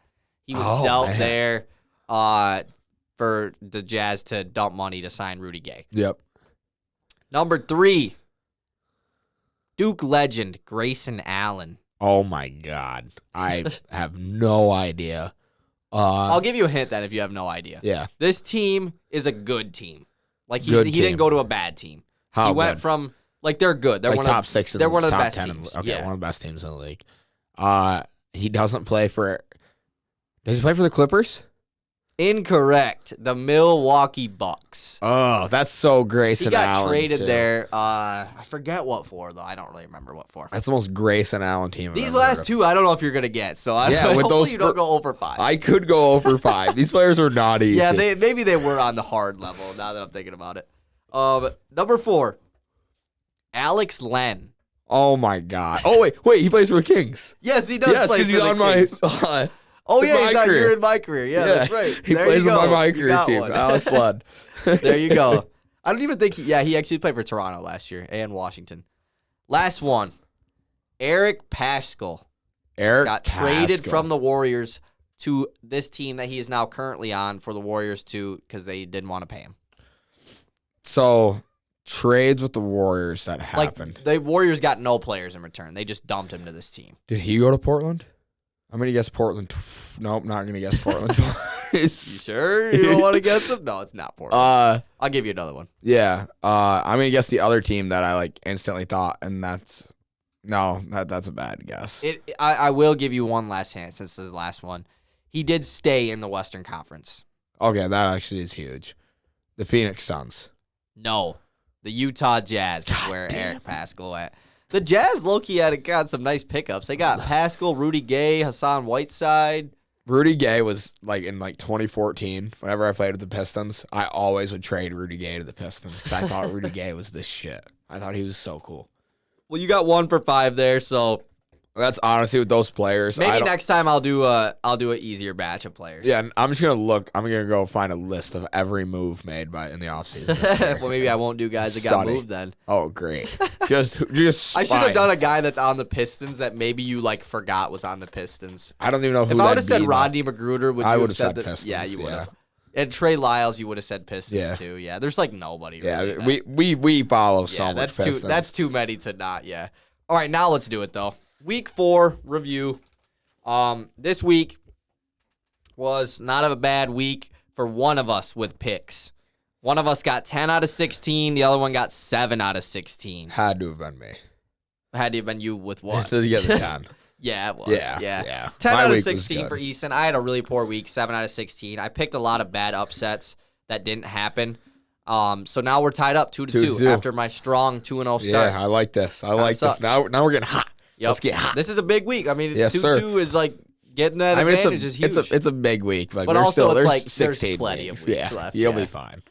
Speaker 1: He was dealt there for the Jazz to dump money to sign Rudy Gay.
Speaker 2: Yep.
Speaker 1: Number 3, Duke legend Grayson Allen.
Speaker 2: Oh, my God. I have no idea.
Speaker 1: I'll give you a hint then if you have no idea.
Speaker 2: Yeah.
Speaker 1: This team is a good team. Like he didn't go to a bad team. He went from like they're good. They're
Speaker 2: like
Speaker 1: one
Speaker 2: top
Speaker 1: of,
Speaker 2: 6 in
Speaker 1: they're
Speaker 2: the
Speaker 1: one of the
Speaker 2: top
Speaker 1: best
Speaker 2: 10
Speaker 1: teams.
Speaker 2: Okay,
Speaker 1: yeah.
Speaker 2: one of the best teams in the league. He doesn't play for. Does he play for the Clippers?
Speaker 1: Incorrect. The Milwaukee Bucks.
Speaker 2: Oh, that's so Grayson Allen.
Speaker 1: He got traded
Speaker 2: too.
Speaker 1: there. I forget what for though. I don't really remember what for.
Speaker 2: That's the most Grayson Allen team.
Speaker 1: These last 2, I don't know if you're gonna get. So
Speaker 2: with those,
Speaker 1: you don't go over 5.
Speaker 2: I could go over 5. These players are not easy.
Speaker 1: Yeah, maybe they were on the hard level. Now that I'm thinking about it. Number 4, Alex Len.
Speaker 2: Oh my God. Oh wait, he plays for the Kings.
Speaker 1: Yes, he does. Yes, because he's on
Speaker 2: Kings.
Speaker 1: Oh yeah, you're in my career. Yeah, that's right.
Speaker 2: He plays on my career team. Alex Len.
Speaker 1: There you go. I don't even think he actually played for Toronto last year and Washington. Last one, Eric Pascal. Got traded from the Warriors to this team that he is now currently on for the Warriors because they didn't want to pay him.
Speaker 2: So trades with the Warriors that happened.
Speaker 1: Like the Warriors got no players in return. They just dumped him to this team.
Speaker 2: Did he go to Portland? I'm going to guess Portland. Nope, not going to guess Portland.
Speaker 1: You sure you don't want to guess him? No, it's not Portland. I'll give you another one.
Speaker 2: Yeah. I'm going to guess the other team that I like instantly thought, and that's a bad guess.
Speaker 1: I will give you one last hint since this is the last one. He did stay in the Western Conference.
Speaker 2: Okay, that actually is huge. The Phoenix Suns.
Speaker 1: No. The Utah Jazz is where Eric Pascal went. The Jazz low-key got some nice pickups. They got Pascal, Rudy Gay, Hassan Whiteside.
Speaker 2: Rudy Gay was like in 2014. Whenever I played with the Pistons, I always would trade Rudy Gay to the Pistons because I thought Rudy Gay was the shit. I thought he was so cool.
Speaker 1: Well, you got 1 for 5 there, so
Speaker 2: that's honestly with those players.
Speaker 1: Maybe next time I'll do an easier batch of players.
Speaker 2: Yeah, I'm just gonna look. I'm gonna go find a list of every move made in the offseason.
Speaker 1: Well, maybe I won't do guys that got moved then.
Speaker 2: Oh, great. Just.
Speaker 1: I should have done a guy that's on the Pistons that maybe you forgot was on the Pistons.
Speaker 2: I don't even know who.
Speaker 1: If I would have said Rodney Magruder,
Speaker 2: I would have said
Speaker 1: Pistons. Yeah, you would have. And Trey Lyles, you would have said Pistons too. Yeah, there's nobody. Really
Speaker 2: we follow so much Pistons.
Speaker 1: That's too many to not. Yeah. All right, now let's do it though. Week 4 review. This week was not a bad week for one of us with picks. One of us got 10 out of 16. The other one got 7 out of 16.
Speaker 2: Had to have been me.
Speaker 1: Had to have been you with what?
Speaker 2: To get the 10.
Speaker 1: Yeah, it was.
Speaker 2: Yeah.
Speaker 1: 10 out of 16 for Easton. I had a really poor week, 7 out of 16. I picked a lot of bad upsets that didn't happen. So now we're tied up 2-2 after my strong 2-0 start.
Speaker 2: Yeah, I like this. I like this. Now we're getting hot.
Speaker 1: Yep.
Speaker 2: Let's get hot.
Speaker 1: This is a big week. I mean,
Speaker 2: yes,
Speaker 1: 2-2 is getting that advantage is huge.
Speaker 2: It's a big week, like,
Speaker 1: but also
Speaker 2: there's
Speaker 1: like
Speaker 2: 16
Speaker 1: there's plenty
Speaker 2: weeks.
Speaker 1: of weeks left.
Speaker 2: You'll be fine.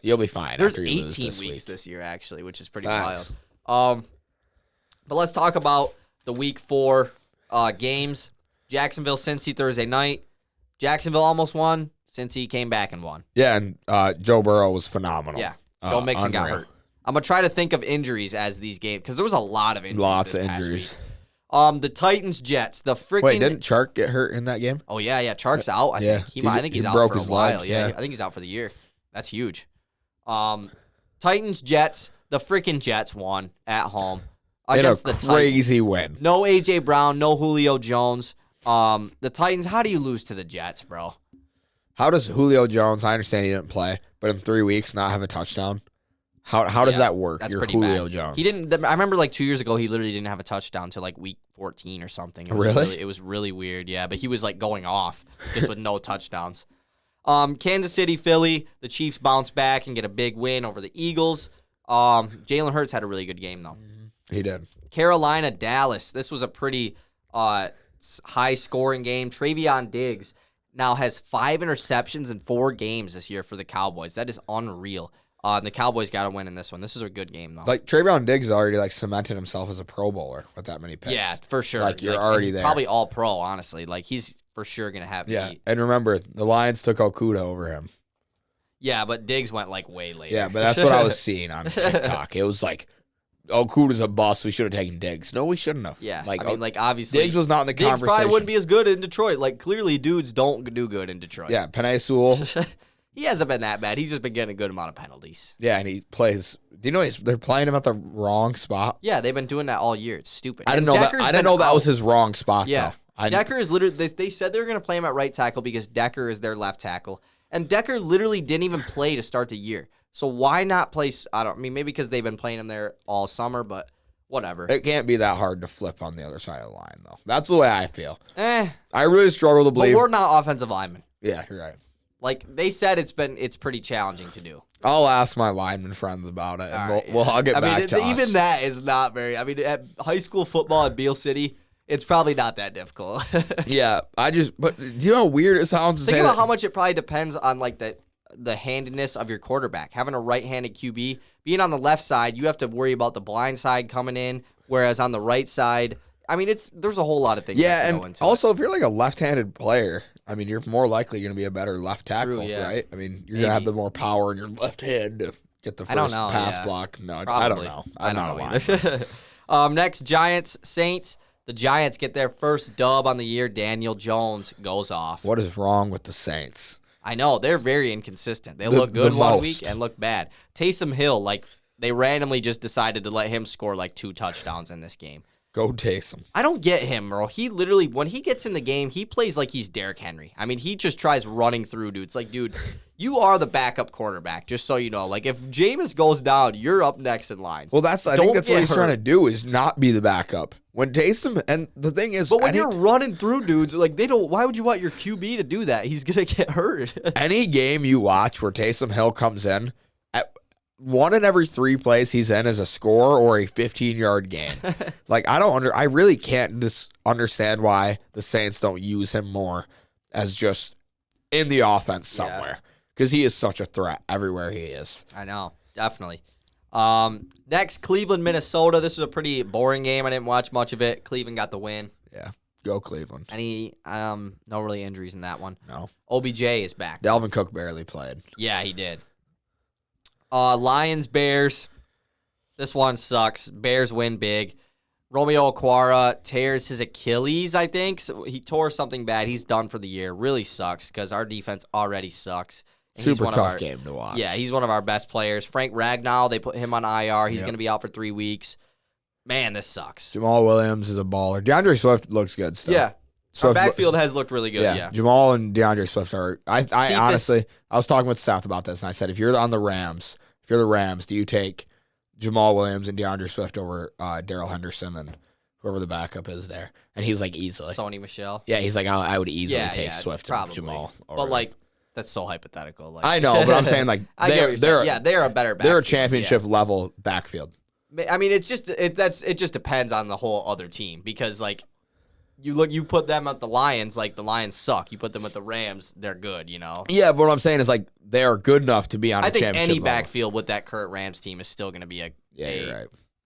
Speaker 2: You'll be fine.
Speaker 1: There's
Speaker 2: after you
Speaker 1: 18
Speaker 2: lose
Speaker 1: weeks this year actually, which is pretty
Speaker 2: Thanks.
Speaker 1: wild. But let's talk about the week 4 games. Jacksonville, Cincy Thursday night. Jacksonville almost won. Cincy came back and won.
Speaker 2: Yeah, and Joe Burrow was phenomenal.
Speaker 1: Yeah, Joe Mixon got hurt. I'm going to try to think of injuries as these games, because there was a lot of injuries
Speaker 2: Lots of
Speaker 1: this past
Speaker 2: injuries.
Speaker 1: week. The Titans, Jets, the freaking...
Speaker 2: Wait, didn't Chark get hurt in that game?
Speaker 1: Oh, yeah, Chark's out, I think. I think he's out
Speaker 2: broke
Speaker 1: for a
Speaker 2: his
Speaker 1: while.
Speaker 2: leg,
Speaker 1: Yeah,
Speaker 2: yeah.
Speaker 1: I think he's out for the year. That's huge. Titans, Jets, the freaking Jets won at home against the Titans.
Speaker 2: Crazy win.
Speaker 1: No A.J. Brown, no Julio Jones. The Titans, how do you lose to the Jets, bro?
Speaker 2: How does Julio Jones, I understand he didn't play, but in 3 weeks not have a touchdown? How does that work?
Speaker 1: That's
Speaker 2: You're
Speaker 1: pretty
Speaker 2: Julio
Speaker 1: bad.
Speaker 2: Jones.
Speaker 1: He didn't. I remember like 2 years ago, he literally didn't have a touchdown till like week 14 or something.
Speaker 2: Really?
Speaker 1: It was really weird. Yeah, but he was like going off just with no touchdowns. Kansas City, Philly. The Chiefs bounce back and get a big win over the Eagles. Jalen Hurts had a really good game though.
Speaker 2: He did.
Speaker 1: Carolina, Dallas. This was a pretty high scoring game. Travion Diggs now has 5 interceptions in 4 games this year for the Cowboys. That is unreal. The Cowboys got to win in this one. This is a good game, though.
Speaker 2: Like, Trayvon Diggs already, like, cemented himself as a Pro Bowler with that many picks.
Speaker 1: Yeah, for sure.
Speaker 2: Like, you're already there.
Speaker 1: Probably all pro, honestly. Like, he's for sure going to have
Speaker 2: Yeah, and remember, the Lions took Okuda over him.
Speaker 1: Yeah, but Diggs went, like, way later.
Speaker 2: Yeah, but that's what I was seeing on TikTok. It was like, Okuda's a bust. We should have taken Diggs. No, we shouldn't have.
Speaker 1: Yeah,
Speaker 2: like,
Speaker 1: I mean, like, obviously.
Speaker 2: Diggs was not in the
Speaker 1: Diggs
Speaker 2: conversation.
Speaker 1: probably wouldn't be as good in Detroit. Like, clearly dudes don't do good in Detroit.
Speaker 2: Yeah, Penei Sewell.
Speaker 1: He hasn't been that bad. He's just been getting a good amount of penalties.
Speaker 2: Yeah, and he plays. Do you know they're playing him at the wrong spot?
Speaker 1: Yeah, they've been doing that all year. It's stupid.
Speaker 2: I didn't know that. I didn't know that was his wrong spot.
Speaker 1: Yeah,
Speaker 2: though.
Speaker 1: Decker is literally. They said they were going to play him at right tackle because Decker is their left tackle, and Decker literally didn't even play to start the year. So why not play? I mean, maybe because they've been playing him there all summer, but whatever.
Speaker 2: It can't be that hard to flip on the other side of the line, though. That's the way I feel.
Speaker 1: I
Speaker 2: really struggle to believe.
Speaker 1: But we're not offensive linemen.
Speaker 2: Yeah, you're right.
Speaker 1: Like they said, it's pretty challenging to do.
Speaker 2: I'll ask my lineman friends about it, and I'll get back to us.
Speaker 1: Even that is not very. I mean, at high school football at Beale City, it's probably not that difficult.
Speaker 2: Yeah, but do you know how weird it sounds to
Speaker 1: Think
Speaker 2: say
Speaker 1: about
Speaker 2: that?
Speaker 1: how much it probably depends on like the handedness of your quarterback. Having a right-handed QB, being on the left side, you have to worry about the blind side coming in, whereas on the right side, I mean, there's a whole lot of things.
Speaker 2: Yeah,
Speaker 1: that go
Speaker 2: and
Speaker 1: into
Speaker 2: also if you're like a left-handed player, I mean, you're more likely going to be a better left tackle,
Speaker 1: True, yeah.
Speaker 2: right? I mean, you're going to have the more power in your left hand to get the first pass block. No, I don't know. I'm not a lineman.
Speaker 1: Next, Giants, Saints. The Giants get their first dub on the year. Daniel Jones goes off.
Speaker 2: What is wrong with the Saints?
Speaker 1: I know. They're very inconsistent. They look good one week and look bad. Taysom Hill, like, they randomly just decided to let him score, like, 2 touchdowns in this game.
Speaker 2: Go Taysom.
Speaker 1: I don't get him, bro. He literally, when he gets in the game, he plays like he's Derrick Henry. I mean, he just tries running through dudes. Like, dude, you are the backup quarterback, just so you know. Like, if Jameis goes down, you're up next in line.
Speaker 2: Well, I think that's what he's trying to do, is not be the backup. When Taysom, and the thing is,
Speaker 1: but when you're running through dudes, like, why would you want your QB to do that? He's going to get hurt.
Speaker 2: Any game you watch where Taysom Hill comes in, at 1 in every 3 plays he's in is a score or a 15-yard gain. Like, I really can't understand why the Saints don't use him more as just in the offense somewhere. Because he is such a threat everywhere he is.
Speaker 1: I know, definitely. Next, Cleveland, Minnesota. This was a pretty boring game. I didn't watch much of it. Cleveland got the win.
Speaker 2: Yeah, go Cleveland.
Speaker 1: Any no really injuries in that one.
Speaker 2: No.
Speaker 1: OBJ is back.
Speaker 2: Dalvin Cook barely played.
Speaker 1: Yeah, he did. Lions, Bears. This one sucks. Bears win big. Romeo Okwara tears his Achilles, I think. So he tore something bad. He's done for the year. Really sucks because our defense already sucks. And
Speaker 2: Super tough game to watch.
Speaker 1: Yeah, he's one of our best players. Frank Ragnow, they put him on IR. He's going to be out for 3 weeks. Man, this sucks.
Speaker 2: Jamal Williams is a baller. DeAndre Swift looks good still.
Speaker 1: Yeah. Our backfield has looked really good. Yeah.
Speaker 2: Jamal and DeAndre Swift are. I honestly, I was talking with Seth about this, and I said, if you're the Rams, do you take Jamal Williams and DeAndre Swift over Darrell Henderson and whoever the backup is there? And he's like, easily.
Speaker 1: Sony Michel.
Speaker 2: Yeah, he's like, I would easily take Swift and Jamal.
Speaker 1: But like, that's so hypothetical. Like,
Speaker 2: I know, but I'm saying like they're
Speaker 1: a better backfield.
Speaker 2: They're a championship level backfield.
Speaker 1: I mean, it just depends on the whole other team because like you put them at the Lions, like the Lions suck. You put them at the Rams, they're good, you know.
Speaker 2: Yeah, but what I'm saying is like they are good enough to be on a championship
Speaker 1: I think any
Speaker 2: level.
Speaker 1: backfield with that current Rams team is still going to be a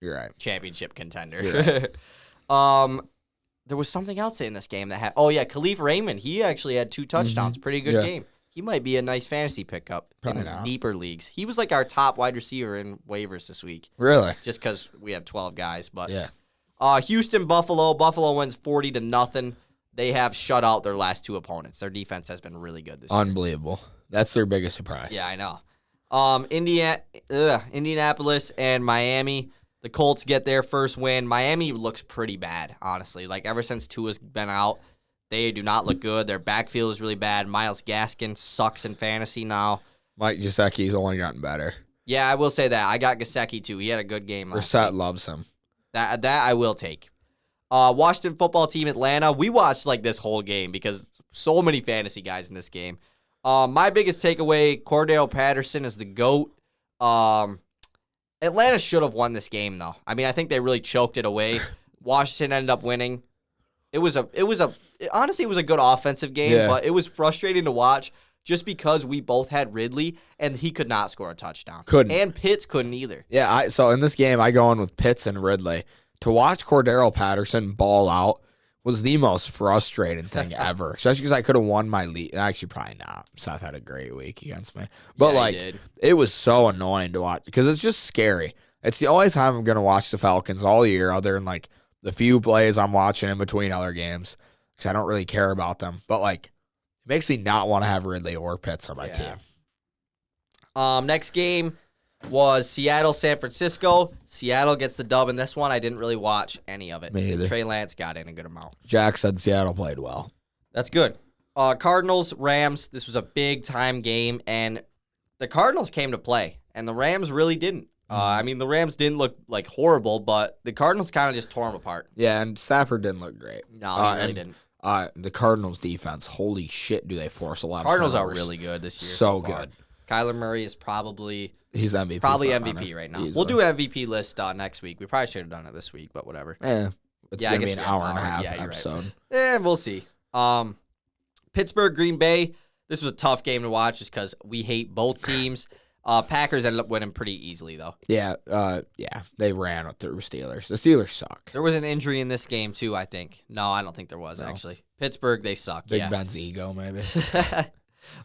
Speaker 2: You're right.
Speaker 1: championship contender.
Speaker 2: You're right.
Speaker 1: There was something else in this game that had. Oh yeah, Khalif Raymond. He actually had 2 touchdowns. Pretty good game. He might be a nice fantasy pickup
Speaker 2: Probably
Speaker 1: in
Speaker 2: not.
Speaker 1: deeper leagues. He was like our top wide receiver in waivers this week.
Speaker 2: Really?
Speaker 1: Just because we have 12 guys, but
Speaker 2: Yeah.
Speaker 1: Houston, Buffalo. Buffalo wins 40-0. They have shut out their last 2 opponents. Their defense has been really good this year.
Speaker 2: Unbelievable. That's their biggest surprise.
Speaker 1: Yeah, I know. Indianapolis and Miami. The Colts get their first win. Miami looks pretty bad, honestly. Like, ever since Tua's been out, they do not look good. Their backfield is really bad. Myles Gaskin sucks in fantasy now.
Speaker 2: Mike Gesicki's only gotten better.
Speaker 1: Yeah, I will say that. I got Gesicki, too. He had a good game last
Speaker 2: Brissett
Speaker 1: week.
Speaker 2: loves him.
Speaker 1: That I will take. Washington football team, Atlanta. We watched, like, this whole game because so many fantasy guys in this game. My biggest takeaway, Cordell Patterson is the GOAT. Atlanta should have won this game, though. I mean, I think they really choked it away. Washington ended up winning. Honestly, it was a good offensive game, but it was frustrating to watch just because we both had Ridley and he could not score a touchdown.
Speaker 2: Couldn't.
Speaker 1: And Pitts couldn't either.
Speaker 2: Yeah, so in this game, I go in with Pitts and Ridley. To watch Cordell Patterson ball out was the most frustrating thing ever, especially because I could have won my league. Actually, probably not. Seth had a great week against me. But, it was so annoying to watch because it's just scary. It's the only time I'm going to watch the Falcons all year other than, like, the few plays I'm watching in between other games because I don't really care about them. But, like, it makes me not want to have Ridley or Pitts on my team.
Speaker 1: Next game was Seattle, San Francisco. Seattle gets the dub in this one. I didn't really watch any of it.
Speaker 2: Me either.
Speaker 1: Trey Lance got in a good amount.
Speaker 2: Jack said Seattle played well.
Speaker 1: That's good. Cardinals, Rams. This was a big-time game, and the Cardinals came to play, and the Rams really didn't. I mean, the Rams didn't look, like, horrible, but the Cardinals kind of just tore them apart.
Speaker 2: Yeah, and Stafford didn't look great.
Speaker 1: No, he really didn't.
Speaker 2: The Cardinals defense, holy shit, do they force a lot of
Speaker 1: Cardinals are
Speaker 2: turnovers.
Speaker 1: really good this year.
Speaker 2: So
Speaker 1: far.
Speaker 2: good.
Speaker 1: Kyler Murray is probably
Speaker 2: He's MVP.
Speaker 1: Probably
Speaker 2: front
Speaker 1: MVP
Speaker 2: runner.
Speaker 1: right now.
Speaker 2: Easily.
Speaker 1: We'll do MVP list next week. We probably should have done it this week, but whatever.
Speaker 2: It's
Speaker 1: Yeah, I
Speaker 2: going to
Speaker 1: guess
Speaker 2: be an
Speaker 1: we have
Speaker 2: hour
Speaker 1: an
Speaker 2: and a
Speaker 1: hour.
Speaker 2: half
Speaker 1: Yeah, you're right.
Speaker 2: episode.
Speaker 1: We'll see. Pittsburgh, Green Bay. This was a tough game to watch just because we hate both teams. Packers ended up winning pretty easily, though.
Speaker 2: Yeah, they ran through Steelers. The Steelers suck.
Speaker 1: There was an injury in this game, too, I think. No, I don't think there was, actually. Pittsburgh, they suck,
Speaker 2: Big Ben's ego, maybe.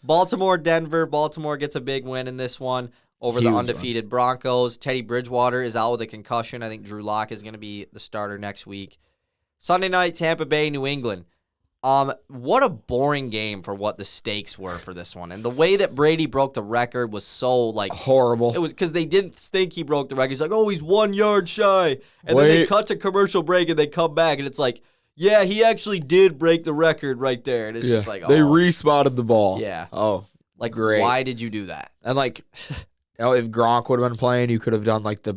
Speaker 1: Baltimore, Denver. Baltimore gets a big win in this one over
Speaker 2: Huge
Speaker 1: the undefeated Broncos. Teddy Bridgewater is out with a concussion. I think Drew Lock is going to be the starter next week. Sunday night, Tampa Bay, New England. What a boring game for what the stakes were for this one. And the way that Brady broke the record was so, like...
Speaker 2: horrible.
Speaker 1: It was because they didn't think he broke the record. He's like, oh, he's 1 yard shy. And then they cut to commercial break and they come back and it's like, yeah, he actually did break the record right there. And it's just like, oh.
Speaker 2: They respotted the ball.
Speaker 1: Yeah.
Speaker 2: Oh,
Speaker 1: like,
Speaker 2: great.
Speaker 1: Why did you do that?
Speaker 2: And, like... if Gronk would have been playing, you could have done like the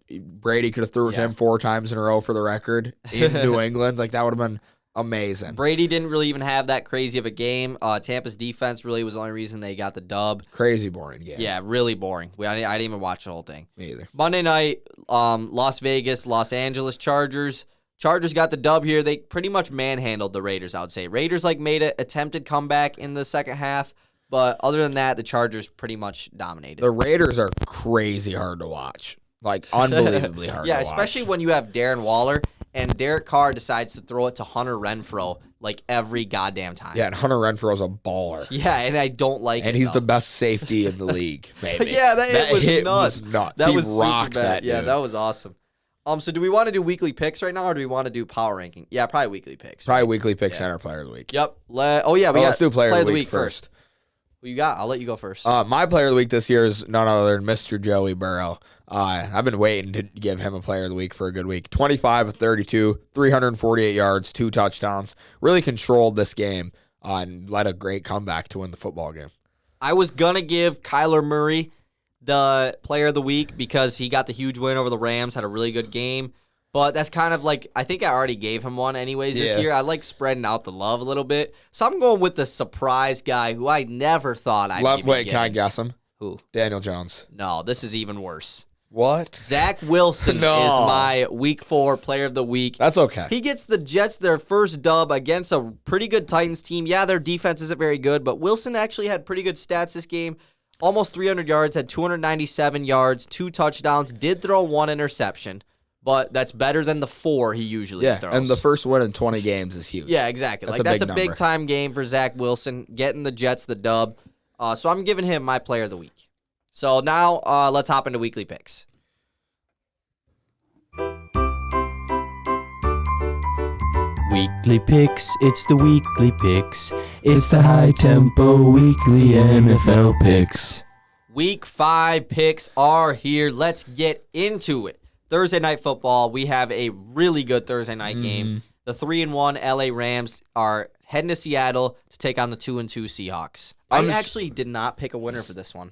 Speaker 2: Brady could have threw it to him 4 times in a row for the record in New England. Like that would have been amazing.
Speaker 1: Brady didn't really even have that crazy of a game. Tampa's defense really was the only reason they got the dub.
Speaker 2: Crazy boring game.
Speaker 1: Yeah, really boring. I didn't even watch the whole thing.
Speaker 2: Me either.
Speaker 1: Monday night, Las Vegas, Los Angeles Chargers. Chargers got the dub here. They pretty much manhandled the Raiders, I would say. Raiders made an attempted comeback in the second half. But other than that, the Chargers pretty much dominated.
Speaker 2: The Raiders are crazy hard to watch. Like, unbelievably hard to watch.
Speaker 1: Yeah, especially when you have Darren Waller and Derek Carr decides to throw it to Hunter Renfrow like every goddamn time.
Speaker 2: Yeah, and Hunter Renfrow's a baller.
Speaker 1: Yeah, and I don't like it.
Speaker 2: And he's
Speaker 1: though.
Speaker 2: the best safety in the league, maybe.
Speaker 1: Yeah, that hit was
Speaker 2: hit
Speaker 1: nuts.
Speaker 2: Was nuts.
Speaker 1: That
Speaker 2: he
Speaker 1: was
Speaker 2: rocked
Speaker 1: super bad.
Speaker 2: that dude.
Speaker 1: Yeah, that was awesome. So do we want to do weekly picks right now, or do we want to do power ranking? Yeah, probably weekly picks.
Speaker 2: Probably weekly picks center player of the week.
Speaker 1: Yep. Let's
Speaker 2: do player of the week first.
Speaker 1: Who you got? I'll let you go first.
Speaker 2: My player of the week this year is none other than Mr. Joey Burrow. I've been waiting to give him a player of the week for a good week. 25 of 32, 348 yards, 2 touchdowns. Really controlled this game and led a great comeback to win the football game.
Speaker 1: I was going to give Kyler Murray the player of the week because he got the huge win over the Rams, had a really good game. But that's kind of like, I think I already gave him one anyways this year. I like spreading out the love a little bit. So I'm going with the surprise guy who I never thought I'd be
Speaker 2: Wait,
Speaker 1: getting.
Speaker 2: can I guess him?
Speaker 1: Who?
Speaker 2: Daniel Jones.
Speaker 1: No, this is even worse.
Speaker 2: What?
Speaker 1: Zach Wilson is my Week 4 Player of the Week.
Speaker 2: That's okay.
Speaker 1: He gets the Jets their first dub against a pretty good Titans team. Yeah, their defense isn't very good, but Wilson actually had pretty good stats this game. Almost 300 yards, had 297 yards, 2 touchdowns, did throw 1 interception, but that's better than the 4 he usually throws.
Speaker 2: And the first win in 20 games is huge.
Speaker 1: Yeah, exactly. That's a big-time game for Zach Wilson, getting the Jets the dub. So I'm giving him my Player of the Week. So now let's hop into weekly picks.
Speaker 3: Weekly picks, it's the weekly picks. It's the high-tempo weekly NFL picks.
Speaker 1: Week 5 picks are here. Let's get into it. Thursday Night Football, we have a really good Thursday night game. The 3-1 LA Rams are heading to Seattle to take on the 2-2 Seahawks. I actually did not pick a winner for this one.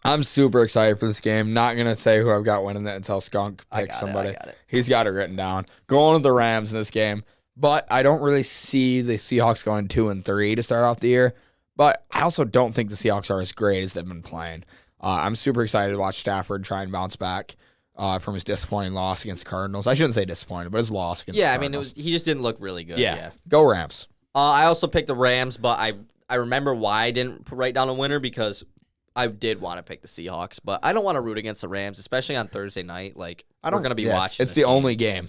Speaker 2: I'm super excited for this game. Not going to say who I've got winning it until Skunk picks somebody.
Speaker 1: I got it.
Speaker 2: He's got it written down. Going with the Rams in this game. But I don't really see the Seahawks going 2-3 to start off the year. But I also don't think the Seahawks are as great as they've been playing. I'm super excited to watch Stafford try and bounce back from his disappointing loss against the Cardinals. I shouldn't say disappointing, but his loss against the Cardinals.
Speaker 1: He just didn't look really good.
Speaker 2: Yeah. Go Rams.
Speaker 1: I also picked the Rams, but I remember why I didn't write down a winner because I did want to pick the Seahawks, but I don't want to root against the Rams, especially on Thursday night. Like, we're going to be watching
Speaker 2: It's the only game.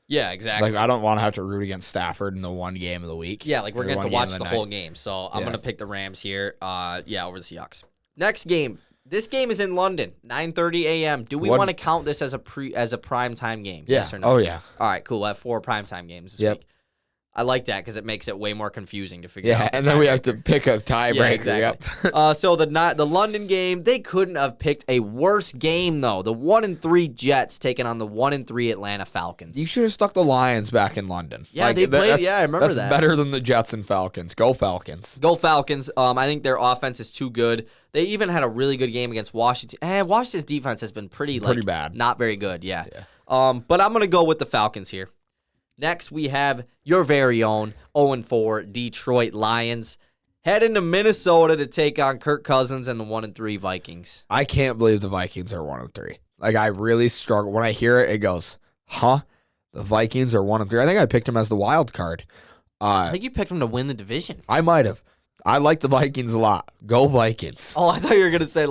Speaker 1: Yeah, exactly.
Speaker 2: Like, I don't want to have to root against Stafford in the one game of the week.
Speaker 1: Yeah, like, we're going to watch the whole game. So, I'm going to pick the Rams here, over the Seahawks. Next game. This game is in London, 9:30 a.m. Do we want to count this as a primetime game?
Speaker 2: Yeah.
Speaker 1: Yes or no?
Speaker 2: Oh, yeah.
Speaker 1: All right, cool. I have 4 primetime games this week. I like that because it makes it way more confusing to figure out.
Speaker 2: Yeah, and then we have to pick a tiebreaker.
Speaker 1: Yeah, exactly. So the London game, they couldn't have picked a worse game though. The 1-3 Jets taking on the 1-3 Atlanta Falcons.
Speaker 2: You should have stuck the Lions back in London.
Speaker 1: Yeah, they played. Yeah, I remember that.
Speaker 2: That's better than the Jets and Falcons. Go Falcons.
Speaker 1: Go Falcons. I think their offense is too good. They even had a really good game against Washington. Washington's defense has been pretty bad. Not very good. Yeah. But I'm gonna go with the Falcons here. Next, we have your very own 0-4 Detroit Lions heading to Minnesota to take on Kirk Cousins and the 1-3 Vikings.
Speaker 2: I can't believe the Vikings are 1-3. Like, I really struggle. When I hear it, it goes, huh? The Vikings are 1-3. I think I picked them as the wild card.
Speaker 1: I think you picked them to win the division.
Speaker 2: I might have. I like the Vikings a lot. Go Vikings.
Speaker 1: Oh, I thought you were going to say,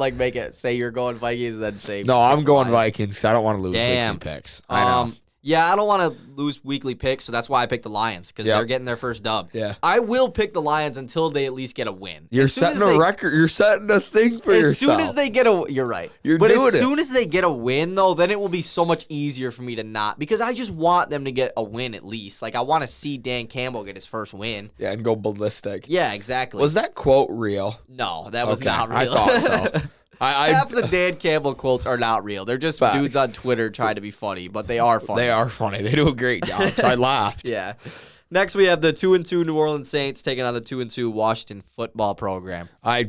Speaker 1: say you're going Vikings and then say.
Speaker 2: No, I'm going Vikings because I don't want to lose weekly picks. I know.
Speaker 1: Yeah, I don't want to lose weekly picks, so that's why I picked the Lions, because they're getting their first dub.
Speaker 2: Yeah.
Speaker 1: I will pick the Lions until they at least get a win.
Speaker 2: You're setting a record. You're setting a thing for yourself.
Speaker 1: As soon as they get a you're right. But as soon as they get a win, though, then it will be so much easier for me to not, because I just want them to get a win at least. Like, I want to see Dan Campbell get his first win.
Speaker 2: Yeah, and go ballistic.
Speaker 1: Yeah, exactly.
Speaker 2: Was that quote real?
Speaker 1: No, that was not real.
Speaker 2: I thought so.
Speaker 1: Half the Dan Campbell quotes are not real. They're just dudes on Twitter trying to be funny, but they are funny.
Speaker 2: They are funny. They do a great job. So I laughed.
Speaker 1: Yeah. Next, we have the 2-2 New Orleans Saints taking on the 2-2 Washington football program.
Speaker 2: I'm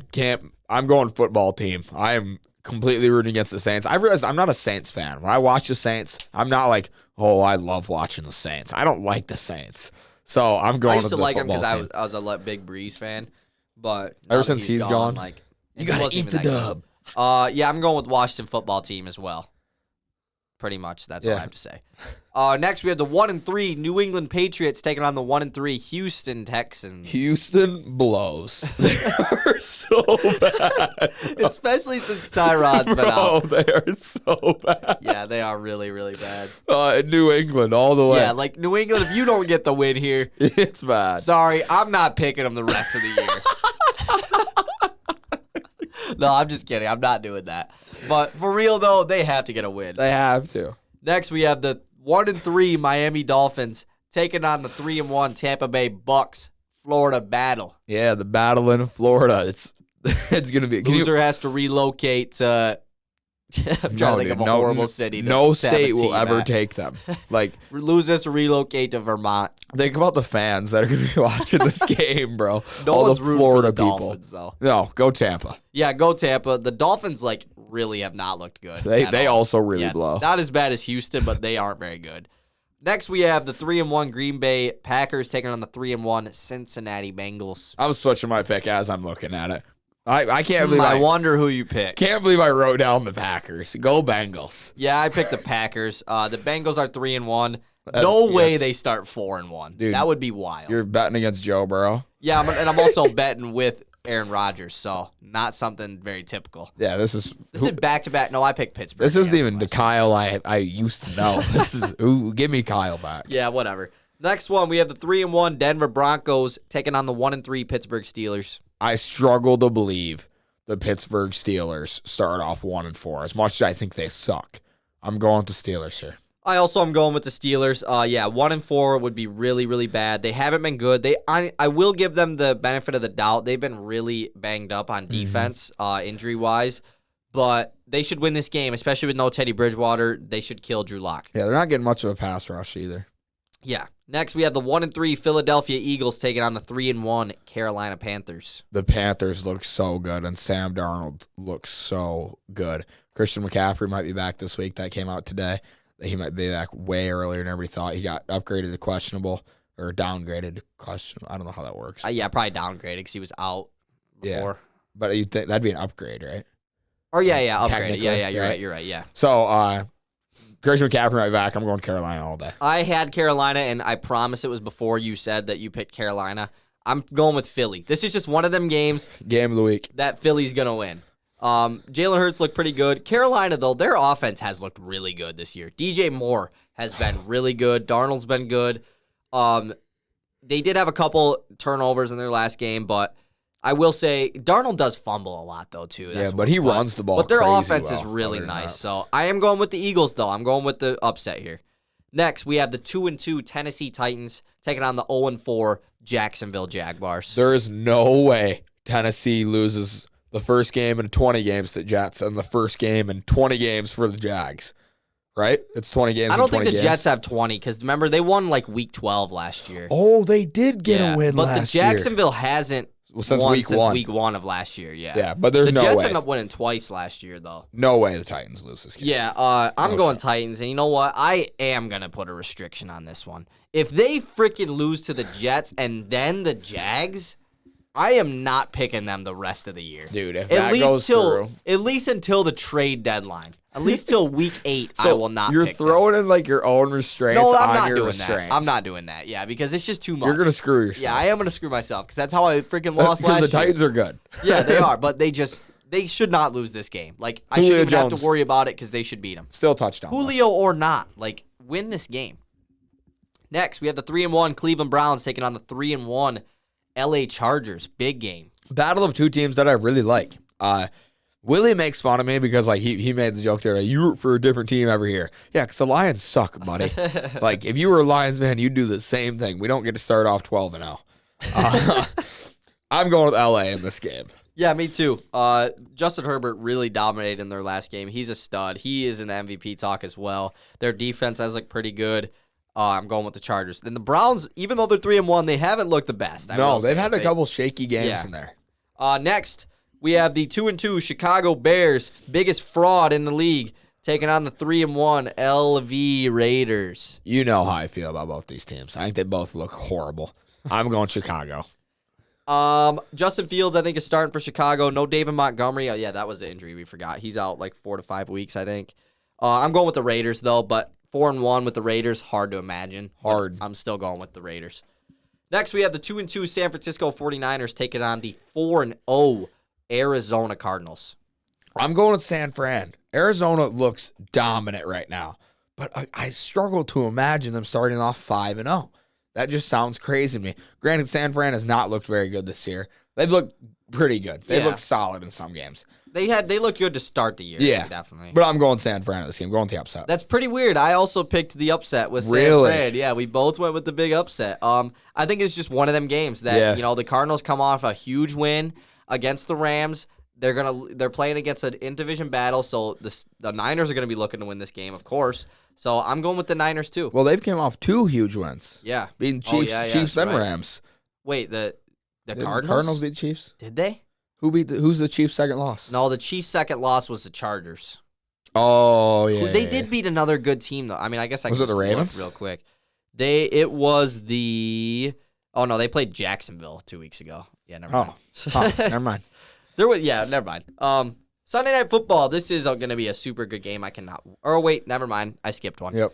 Speaker 2: going football team. I am completely rooting against the Saints. I realized I'm not a Saints fan. When I watch the Saints, I'm not like, oh, I love watching the Saints. I don't like the Saints. So I'm going with the football team.
Speaker 1: I used to like him because I was a big Breeze fan, but
Speaker 2: ever since he's gone,
Speaker 1: like,
Speaker 2: you got to eat the dub.
Speaker 1: Yeah, I'm going with Washington football team as well. Pretty much, that's all I have to say. Next, we have the 1-3 New England Patriots taking on the 1-3 Houston Texans.
Speaker 2: Houston blows. They are so bad.
Speaker 1: Especially since Tyrod's been out.
Speaker 2: They are so bad.
Speaker 1: Yeah, they are really, really bad.
Speaker 2: New England all the way.
Speaker 1: Yeah, like New England, if you don't get the win here,
Speaker 2: it's bad.
Speaker 1: Sorry, I'm not picking them the rest of the year. No, I'm just kidding. I'm not doing that. But for real, though, they have to get a win.
Speaker 2: They have to.
Speaker 1: Next, we have the 1-3 Miami Dolphins taking on the 3-1 Tampa Bay Bucks Florida battle.
Speaker 2: Yeah, the battle in Florida. It's going to be.
Speaker 1: Loser has to relocate to. I'm trying to think of a horrible city.
Speaker 2: No state will ever take them. Like,
Speaker 1: loser has to relocate to Vermont.
Speaker 2: Think about the fans that are going to be watching this game, bro.
Speaker 1: No
Speaker 2: all
Speaker 1: one's
Speaker 2: the Florida
Speaker 1: for the
Speaker 2: people.
Speaker 1: Dolphins, though.
Speaker 2: No, go Tampa.
Speaker 1: Yeah, go Tampa. The Dolphins really have not looked good.
Speaker 2: They also really blow.
Speaker 1: Not as bad as Houston, but they aren't very good. Next, we have the 3-1 Green Bay Packers taking on the 3-1 Cincinnati Bengals.
Speaker 2: I'm switching my pick as I'm looking at it. I can't believe
Speaker 1: I wonder who you picked.
Speaker 2: Can't believe I wrote down the Packers. Go Bengals.
Speaker 1: Yeah, I picked the Packers. The Bengals are 3-1. No way they start 4-1.
Speaker 2: Dude,
Speaker 1: that would be wild.
Speaker 2: You're betting against Joe Burrow.
Speaker 1: Yeah, and I'm also betting with Aaron Rodgers, so not something very typical.
Speaker 2: Yeah, this is
Speaker 1: back-to-back. No, I picked Pittsburgh.
Speaker 2: This isn't even the Kyle I used to know. This is give me Kyle back.
Speaker 1: Yeah, whatever. Next one, we have the 3-1 Denver Broncos taking on the 1-3 Pittsburgh Steelers.
Speaker 2: I struggle to believe the Pittsburgh Steelers start off 1-4. As much as I think they suck, I'm going with the Steelers here.
Speaker 1: I also am going with the Steelers. 1-4 would be really, really bad. They haven't been good. I will give them the benefit of the doubt. They've been really banged up on defense, injury-wise. But they should win this game, especially with no Teddy Bridgewater. They should kill Drew Lock.
Speaker 2: Yeah, they're not getting much of a pass rush either.
Speaker 1: Yeah. Next, we have the 1-3 Philadelphia Eagles taking on the 3-1 Carolina Panthers.
Speaker 2: The Panthers look so good, and Sam Darnold looks so good. Christian McCaffrey might be back this week. That came out today. He might be back way earlier than everybody thought. He got upgraded to questionable or downgraded to questionable. I don't know how that works.
Speaker 1: Probably downgraded because he was out before.
Speaker 2: Yeah, but you think that'd be an upgrade, right?
Speaker 1: Or upgraded. Yeah, you're right. Yeah.
Speaker 2: So Christian McCaffrey might be back. I'm going Carolina all day.
Speaker 1: I had Carolina, and I promise it was before you said that you picked Carolina. I'm going with Philly. This is just one of them games.
Speaker 2: Game of the week.
Speaker 1: That Philly's going to win. Jalen Hurts looked pretty good. Carolina, though, their offense has looked really good this year. DJ Moore has been really good. Darnold's been good. They did have a couple turnovers in their last game, but I will say Darnold does fumble a lot, though, too.
Speaker 2: But he runs the ball.
Speaker 1: But their
Speaker 2: crazy
Speaker 1: offense is really nice. So I am going with the Eagles, though. I'm going with the upset here. Next, we have the 2-2 Tennessee Titans taking on the 0-4 Jacksonville Jaguars.
Speaker 2: There is no way Tennessee loses the first game in 20 games to Jets and the first game in 20 games for the Jags. Right? It's 20 games.
Speaker 1: I don't think the Jets have 20 because remember, they won like week 12 last year.
Speaker 2: Oh, they did get a win
Speaker 1: but
Speaker 2: last year.
Speaker 1: But the Jacksonville hasn't
Speaker 2: since
Speaker 1: won
Speaker 2: week
Speaker 1: since
Speaker 2: one.
Speaker 1: week 1 of last year. Yeah.
Speaker 2: Yeah, but there's no way.
Speaker 1: The Jets ended up winning twice last year, though.
Speaker 2: No way the Titans lose this game.
Speaker 1: Yeah, I'm going Titans. And you know what? I am going to put a restriction on this one. If they freaking lose to the Jets and then the Jags, I am not picking them the rest of the year.
Speaker 2: Dude, if that goes through.
Speaker 1: At least until the trade deadline. At least till week 8,
Speaker 2: so
Speaker 1: I will not
Speaker 2: you're
Speaker 1: pick
Speaker 2: throwing
Speaker 1: them.
Speaker 2: in like your own restraints
Speaker 1: No, I'm
Speaker 2: on
Speaker 1: not
Speaker 2: your
Speaker 1: doing
Speaker 2: restraints.
Speaker 1: that. I'm not doing that. Yeah, because it's just too much.
Speaker 2: You're going to screw yourself.
Speaker 1: Yeah, I am going to screw myself because that's how I freaking lost last year.
Speaker 2: Because the Titans are good.
Speaker 1: Yeah, they are, but they should not lose this game. Like, I shouldn't even have to worry about it because they should beat them.
Speaker 2: Still touchdown.
Speaker 1: Julio or not, like, win this game. Next, we have the 3-1 Cleveland Browns taking on the 3-1 LA Chargers. Big game.
Speaker 2: Battle of two teams that I really like. Willie makes fun of me because like he made the joke there, like, you root for a different team every year. Yeah, because the Lions suck, buddy. Like, if you were a Lions man, you'd do the same thing. We don't get to start off 12-0. I'm going with LA in this game.
Speaker 1: Yeah, me too. Justin Herbert really dominated in their last game. He's a stud. He is in the MVP talk as well. Their defense has looked pretty good. I'm going with the Chargers. And the Browns, even though they're 3-1, they haven't looked the best.
Speaker 2: They've had a couple shaky games in there.
Speaker 1: Next, we have the 2-2 Chicago Bears, biggest fraud in the league, taking on the 3-1 LV Raiders.
Speaker 2: You know how I feel about both these teams. I think they both look horrible. I'm going Chicago.
Speaker 1: Justin Fields, I think, is starting for Chicago. No David Montgomery. Oh, yeah, that was the injury we forgot. He's out like 4 to 5 weeks, I think. I'm going with the Raiders, though, but 4-1 with the Raiders, hard to imagine.
Speaker 2: Hard.
Speaker 1: I'm still going with the Raiders. Next, we have the 2-2 San Francisco 49ers taking on the 4-0 Arizona Cardinals.
Speaker 2: I'm going with San Fran. Arizona looks dominant right now, but I struggle to imagine them starting off 5-0. That just sounds crazy to me. Granted, San Fran has not looked very good this year. They've looked pretty good. They've looked solid in some games.
Speaker 1: They looked good to start the year.
Speaker 2: Yeah,
Speaker 1: definitely.
Speaker 2: But I'm going San Fran in this game. I'm going with the upset.
Speaker 1: That's pretty weird. I also picked the upset with San Fran. Yeah, we both went with the big upset. I think it's just one of them games that the Cardinals come off a huge win against the Rams. They're playing against an in-division battle, so the Niners are gonna be looking to win this game, of course. So I'm going with the Niners too.
Speaker 2: Well, they've come off 2 huge wins.
Speaker 1: Yeah,
Speaker 2: beating Chiefs and Rams.
Speaker 1: Wait, the Cardinals?
Speaker 2: Cardinals beat the Chiefs?
Speaker 1: Did they?
Speaker 2: Who's the Chiefs' second loss?
Speaker 1: No, the Chiefs' second loss was the Chargers.
Speaker 2: Oh, yeah.
Speaker 1: They did beat another good team, though. I mean, I guess I
Speaker 2: was
Speaker 1: can
Speaker 2: it the Ravens?
Speaker 1: Real quick. It was the. Oh no, they played Jacksonville 2 weeks ago. Yeah, never mind.
Speaker 2: Never mind.
Speaker 1: Never mind. Sunday Night Football. This is going to be a super good game. Never mind. I skipped one.
Speaker 2: Yep.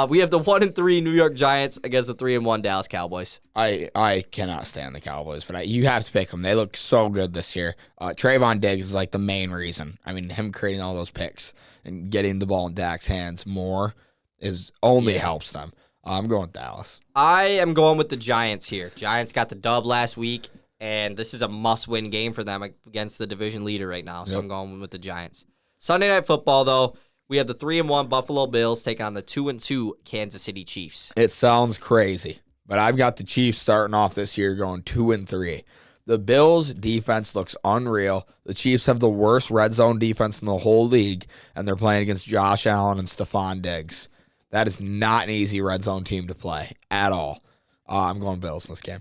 Speaker 1: We have the 1-3 New York Giants against the 3-1 Dallas Cowboys.
Speaker 2: I cannot stand the Cowboys, but you have to pick them. They look so good this year. Trayvon Diggs is like the main reason. I mean, him creating all those picks and getting the ball in Dak's hands more helps them. I'm going with Dallas.
Speaker 1: I am going with the Giants here. Giants got the dub last week, and this is a must-win game for them against the division leader right now, so I'm going with the Giants. Sunday Night Football, though, we have the 3-1 Buffalo Bills take on the 2-2 Kansas City Chiefs.
Speaker 2: It sounds crazy, but I've got the Chiefs starting off this year going 2-3. The Bills' defense looks unreal. The Chiefs have the worst red zone defense in the whole league, and they're playing against Josh Allen and Stephon Diggs. That is not an easy red zone team to play at all. I'm going Bills in this game.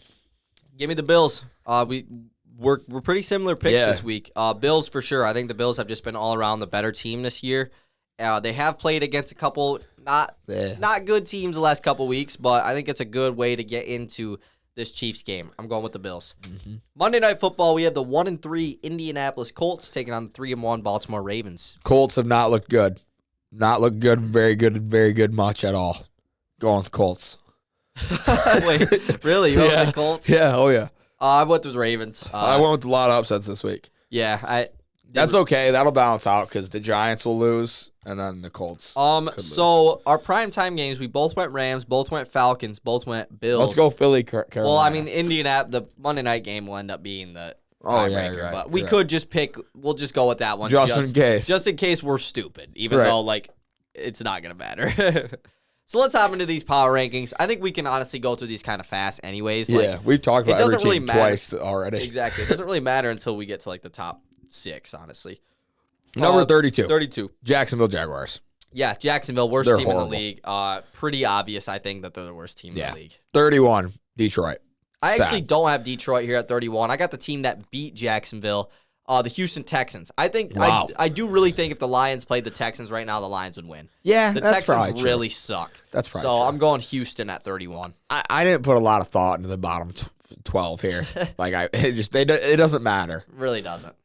Speaker 1: Give me the Bills. We're pretty similar picks this week. Bills for sure. I think the Bills have just been all around the better team this year. They have played against a couple not good teams the last couple weeks, but I think it's a good way to get into this Chiefs game. I'm going with the Bills. Mm-hmm. Monday Night Football, we have the 1-3 Indianapolis Colts taking on the 3-1 Baltimore Ravens.
Speaker 2: Colts have not looked good. Not looked good, very good much at all. Going with Colts.
Speaker 1: Wait, really? You went with the Colts?
Speaker 2: Yeah, oh yeah.
Speaker 1: I went with the Ravens.
Speaker 2: I went with a lot of upsets this week.
Speaker 1: Yeah,
Speaker 2: that's okay. That'll balance out because the Giants will lose, and then the Colts.
Speaker 1: So our primetime games, we both went Rams, both went Falcons, both went Bills.
Speaker 2: Let's go Philly, Carolina.
Speaker 1: Well, I mean, the Monday night game will end up being the tiebreaker,
Speaker 2: right,
Speaker 1: but we could just pick. We'll just go with that one,
Speaker 2: just
Speaker 1: in case we're stupid, even though it's not gonna matter. So let's hop into these power rankings. I think we can honestly go through these kind of fast anyways.
Speaker 2: We've talked about every team twice already.
Speaker 1: Exactly. It doesn't really matter until we get to the top 6, honestly.
Speaker 2: Number 32.
Speaker 1: 32.
Speaker 2: Jacksonville Jaguars.
Speaker 1: Yeah, Jacksonville, worst
Speaker 2: They're
Speaker 1: team
Speaker 2: horrible.
Speaker 1: in the league. Pretty obvious, I think, that they're the worst team in the league.
Speaker 2: 31, Detroit.
Speaker 1: I actually don't have Detroit here at 31. I got the team that beat Jacksonville, the Houston Texans. I think I do really think if the Lions played the Texans right now, the Lions would win.
Speaker 2: Yeah,
Speaker 1: the
Speaker 2: that's
Speaker 1: Texans really suck.
Speaker 2: That's probably
Speaker 1: so
Speaker 2: true.
Speaker 1: I'm going Houston at 31.
Speaker 2: I didn't put a lot of thought into the bottom 12 here. It doesn't matter.
Speaker 1: Really doesn't.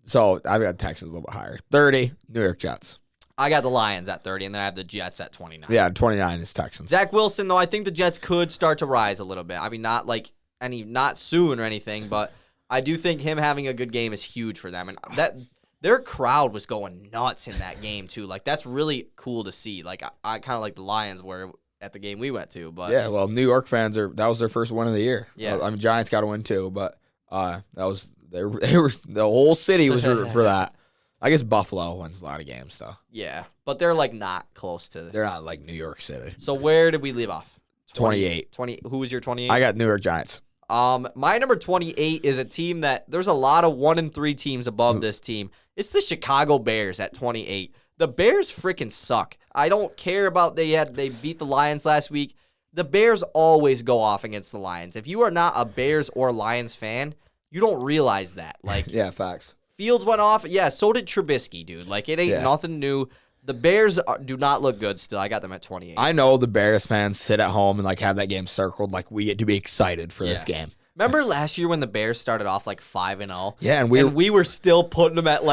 Speaker 2: So I've got Texans a little bit higher. 30, New York Jets.
Speaker 1: I got the Lions at 30, and then I have the Jets at 29.
Speaker 2: Yeah, 29 is Texans.
Speaker 1: Zach Wilson, though, I think the Jets could start to rise a little bit. I mean, not soon or anything, but I do think him having a good game is huge for them. And their crowd was going nuts in that game, too. That's really cool to see. I kind of like the Lions were at the game we went to. But
Speaker 2: yeah, well, New York fans, that was their first win of the year.
Speaker 1: Yeah.
Speaker 2: I mean, Giants got to win, too, but that was they were the whole city was rooting for that. I guess Buffalo wins a lot of games, though.
Speaker 1: Yeah, but they're not close to.
Speaker 2: They're not like New York City.
Speaker 1: So where did we leave off?
Speaker 2: 28.
Speaker 1: 20. Who was your 28?
Speaker 2: I got New York Giants.
Speaker 1: My number 28 is a team that there's a lot of 1-3 teams above this team. It's the Chicago Bears at 28. The Bears freaking suck. I don't care about they beat the Lions last week. The Bears always go off against the Lions. If you are not a Bears or Lions fan, you don't realize that.
Speaker 2: Yeah, facts.
Speaker 1: Fields went off. Yeah, so did Trubisky, dude. It ain't nothing new. The Bears do not look good still. I got them at 28.
Speaker 2: I know the Bears fans sit at home and have that game circled. We get to be excited for this game.
Speaker 1: Remember last year when the Bears started off 5-0?
Speaker 2: Yeah, and we
Speaker 1: were still putting them at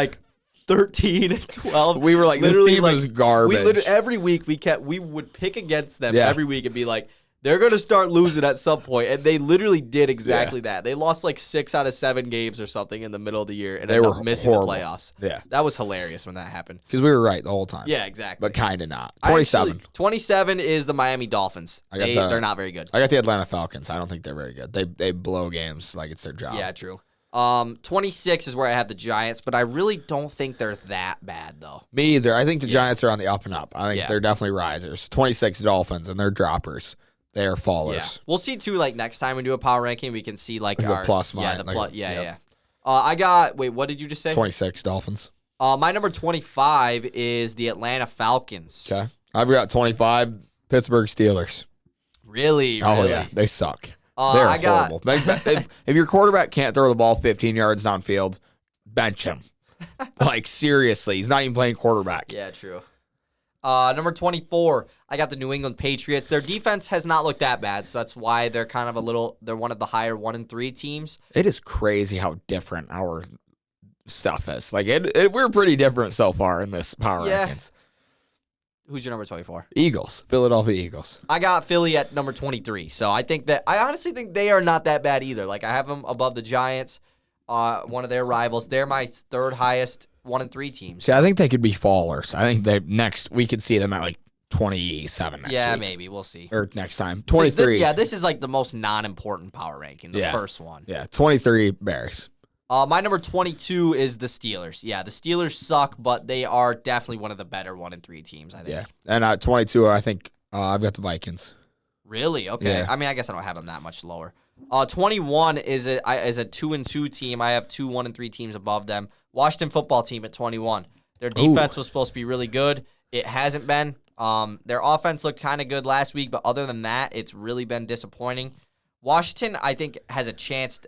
Speaker 1: 13 and 12.
Speaker 2: We were this team is garbage.
Speaker 1: Every week we would pick against them every week and be they're going to start losing at some point, and they literally did exactly that. They lost 6 out of 7 games or something in the middle of the year, and ended up missing
Speaker 2: horrible.
Speaker 1: the playoffs.
Speaker 2: Yeah.
Speaker 1: That was hilarious when that happened.
Speaker 2: Because we were right the whole time.
Speaker 1: Yeah, exactly.
Speaker 2: But kind of not. 27.
Speaker 1: 27 is the Miami Dolphins. They're not very good.
Speaker 2: I got the Atlanta Falcons. I don't think they're very good. They blow games like it's their job.
Speaker 1: Yeah, true. 26 is where I have the Giants, but I really don't think they're that bad, though.
Speaker 2: Me either. I think the Giants are on the up and up. I think they're definitely risers. 26 Dolphins, and they're droppers. They are fallers.
Speaker 1: Yeah. We'll see, too, next time we do a power ranking, we can see, our...
Speaker 2: the plus
Speaker 1: yeah,
Speaker 2: minus.
Speaker 1: the plus. Yeah. I got... Wait, what did you just say?
Speaker 2: 26 Dolphins.
Speaker 1: My number 25 is the Atlanta Falcons.
Speaker 2: Okay. I've got 25 Pittsburgh Steelers.
Speaker 1: Really?
Speaker 2: Oh,
Speaker 1: really?
Speaker 2: yeah. They suck. They're horrible. If your quarterback can't throw the ball 15 yards downfield, bench him. Seriously. He's not even playing quarterback.
Speaker 1: Yeah, true. Number 24, I got the New England Patriots. Their defense has not looked that bad, so that's why they're they're one of the higher 1-3 teams.
Speaker 2: It is crazy how different our stuff is. Like we're pretty different so far in this power rankings.
Speaker 1: Who's your number 24?
Speaker 2: Eagles, Philadelphia Eagles.
Speaker 1: I got Philly at number 23. So I honestly think they are not that bad either. Like I have them above the Giants, one of their rivals. They're my third highest 1-3 team.
Speaker 2: See, I think they could be fallers. I think we could see them at like 27 next week.
Speaker 1: Yeah, maybe. We'll see.
Speaker 2: Or next time. 23.
Speaker 1: This is like the most non-important power ranking, the first one.
Speaker 2: Yeah, 23 Bears.
Speaker 1: My number 22 is the Steelers. Yeah, the Steelers suck, but they are definitely one of the better 1-3 teams, I think.
Speaker 2: Yeah, and 22, I think I've got the Vikings.
Speaker 1: Really? Okay.
Speaker 2: Yeah.
Speaker 1: I mean, I guess I don't have them that much lower. 21 is a 2-2 team. I have two 1-3 teams above them. Washington football team at 21. Their defense was supposed to be really good. It hasn't been. Their offense looked kind of good last week, but other than that, it's really been disappointing. Washington, I think, has a chance.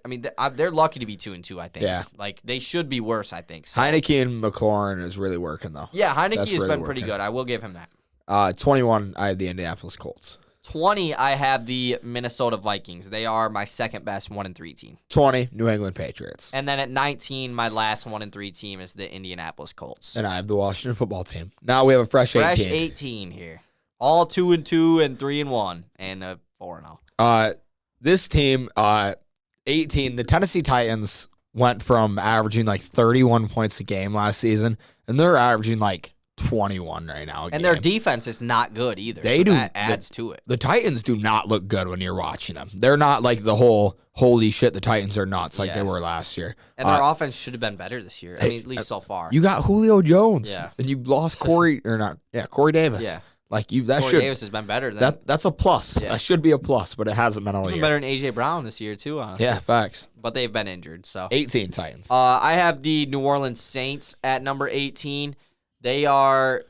Speaker 1: They're lucky to be 2-2, I think.
Speaker 2: Yeah.
Speaker 1: Like, they should be worse, I think. So.
Speaker 2: Heineke and McLaurin is really working, though.
Speaker 1: Yeah, Heineke has
Speaker 2: really
Speaker 1: been pretty good. I will give him that.
Speaker 2: 21, I have the Indianapolis Colts.
Speaker 1: 20, I have the Minnesota Vikings. They are my second best 1-3 team.
Speaker 2: 20, New England Patriots.
Speaker 1: And then at 19, my last 1-3 team is the Indianapolis Colts.
Speaker 2: And I have the Washington football team. Now we have a fresh 18.
Speaker 1: Fresh 18 here. All 2-2 and 3-1 and 4-0.
Speaker 2: This team, 18, the Tennessee Titans went from averaging like 31 points a game last season, and they're averaging like 21 right now.
Speaker 1: And their defense is not good either. That adds to it.
Speaker 2: The Titans do not look good when you're watching them. They're not like the whole, holy shit, the Titans are nuts like they were last year.
Speaker 1: And their offense should have been better this year. I mean, at least so far.
Speaker 2: You got Julio Jones.
Speaker 1: Yeah.
Speaker 2: And you lost Corey Davis.
Speaker 1: Yeah.
Speaker 2: Like Corey
Speaker 1: Davis has been better than
Speaker 2: that's a plus.
Speaker 1: Yeah.
Speaker 2: That should be a plus, but it hasn't been all year.
Speaker 1: Better than AJ Brown this year too, honestly.
Speaker 2: Yeah, facts.
Speaker 1: But they've been injured, so
Speaker 2: 18 Titans.
Speaker 1: I have the New Orleans Saints at number 18. They are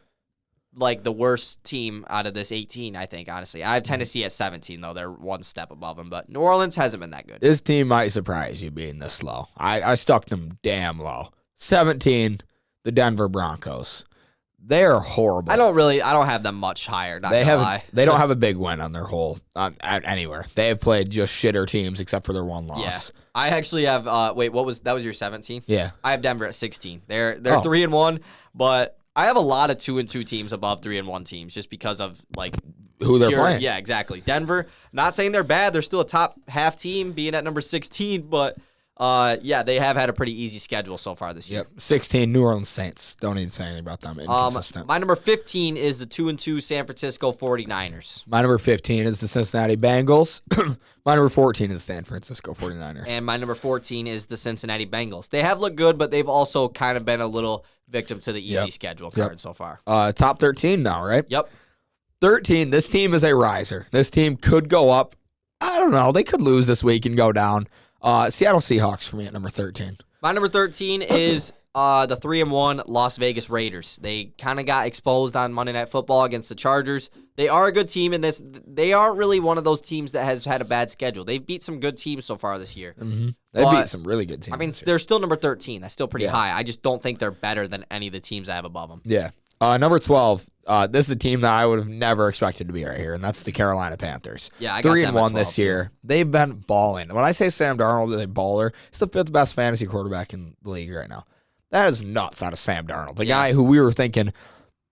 Speaker 1: like the worst team out of this 18, I think, honestly. I have Tennessee at 17, though. They're one step above them, but New Orleans hasn't been that good.
Speaker 2: This team might surprise you being this low. I stuck them damn low. 17, the Denver Broncos. They're horrible.
Speaker 1: I don't have them much higher. Not gonna lie.
Speaker 2: They don't have a big win on their whole anywhere. They have played just shitter teams except for their one loss.
Speaker 1: Yeah. I actually have that was your 17?
Speaker 2: Yeah.
Speaker 1: I have Denver at 16. They're 3-1, but I have a lot of 2-2 teams above 3-1 teams just because of like
Speaker 2: who they're playing.
Speaker 1: Yeah, exactly. Denver, not saying they're bad. They're still a top half team being at number 16, but they have had a pretty easy schedule so far this year.
Speaker 2: Yep. 16, New Orleans Saints. Don't need to say anything about them. Inconsistent.
Speaker 1: My number 15 is the 2-2 San Francisco 49ers.
Speaker 2: My number 15 is the Cincinnati Bengals. My number 14 is the San Francisco 49ers.
Speaker 1: And my number 14 is the Cincinnati Bengals. They have looked good, but they've also kind of been a little victim to the easy schedule card so far.
Speaker 2: Top 13 now, right?
Speaker 1: Yep.
Speaker 2: 13, this team is a riser. This team could go up. I don't know. They could lose this week and go down. Seattle Seahawks for me at number 13.
Speaker 1: My number 13 is the 3-1 Las Vegas Raiders. They kind of got exposed on Monday Night Football against the Chargers. They are a good team in this. They aren't really one of those teams that has had a bad schedule. They've beat some good teams so far this year.
Speaker 2: Mm-hmm. They beat some really good teams.
Speaker 1: I mean, they're still number 13. That's still pretty high. I just don't think they're better than any of the teams I have above them.
Speaker 2: Yeah. Number 12, this is a team that I would have never expected to be right here, and that's the Carolina Panthers.
Speaker 1: Yeah, I got them at
Speaker 2: 3-1 this year.
Speaker 1: Too.
Speaker 2: They've been balling. When I say Sam Darnold is a baller, he's the 5th best fantasy quarterback in the league right now. That is nuts out of Sam Darnold. The guy who we were thinking,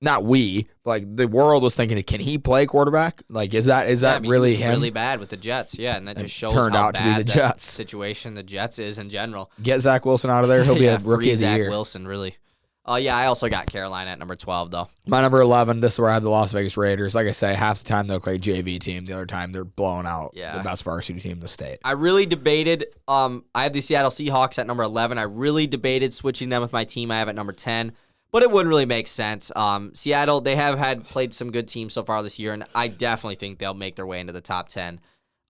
Speaker 2: not we, like the world was thinking, can he play quarterback? Like, is that really him?
Speaker 1: Really bad with the Jets, and that just shows
Speaker 2: turned
Speaker 1: how
Speaker 2: out to
Speaker 1: bad
Speaker 2: be the
Speaker 1: that
Speaker 2: Jets
Speaker 1: situation the Jets is in general.
Speaker 2: Get Zach Wilson out of there. He'll be a rookie of the
Speaker 1: Zach
Speaker 2: year.
Speaker 1: Wilson, really. I also got Carolina at number 12, though.
Speaker 2: My number 11, this is where I have the Las Vegas Raiders. Like I say, half the time they'll play JV team. The other time they're blowing out the best varsity team in the state.
Speaker 1: I really debated. I have the Seattle Seahawks at number 11. I really debated switching them with my team I have at number 10, but it wouldn't really make sense. Seattle, they have played some good teams so far this year, and I definitely think they'll make their way into the top 10.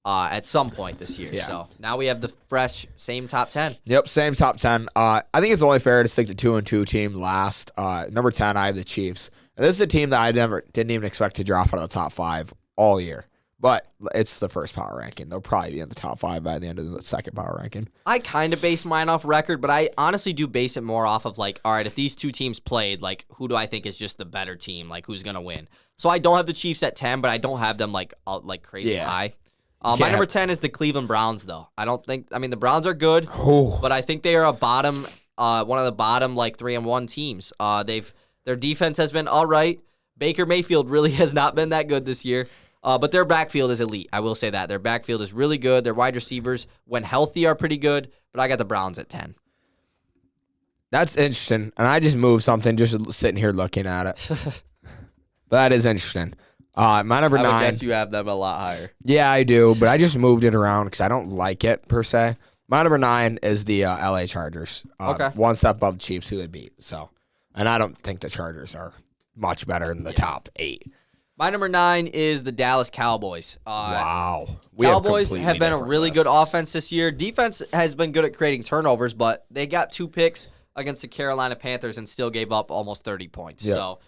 Speaker 1: At some point this year. Yeah. So now we have the fresh same top 10.
Speaker 2: Yep, same top 10. I think it's only fair to stick the 2-2 team last. Number 10, I have the Chiefs. And this is a team that I didn't even expect to drop out of the top 5 all year. But it's the first power ranking. They'll probably be in the top 5 by the end of the second power ranking.
Speaker 1: I kind of base mine off record, but I honestly do base it more off of like, all right, if these two teams played, like who do I think is just the better team? Like who's going to win? So I don't have the Chiefs at 10, but I don't have them like crazy high. My number 10 is the Cleveland Browns, though. The Browns are good, but I think they are a bottom one of the bottom 3-1 teams. Their defense has been all right. Baker Mayfield really has not been that good this year. But their backfield is elite. I will say that. Their backfield is really good. Their wide receivers, when healthy, are pretty good. But I got the Browns at 10.
Speaker 2: That's interesting. And I just moved something just sitting here looking at it. But that is interesting. My number 9.
Speaker 1: I guess you have them a lot higher.
Speaker 2: Yeah, I do. But I just moved it around because I don't like it, per se. My number 9 is the LA Chargers.
Speaker 1: Okay.
Speaker 2: One step above the Chiefs, who they beat. And I don't think the Chargers are much better than the top 8.
Speaker 1: My number 9 is the Dallas Cowboys.
Speaker 2: Wow.
Speaker 1: Cowboys have been a really good offense this year. Defense has been good at creating turnovers, but they got 2 picks against the Carolina Panthers and still gave up almost 30 points.
Speaker 2: Yep.
Speaker 1: So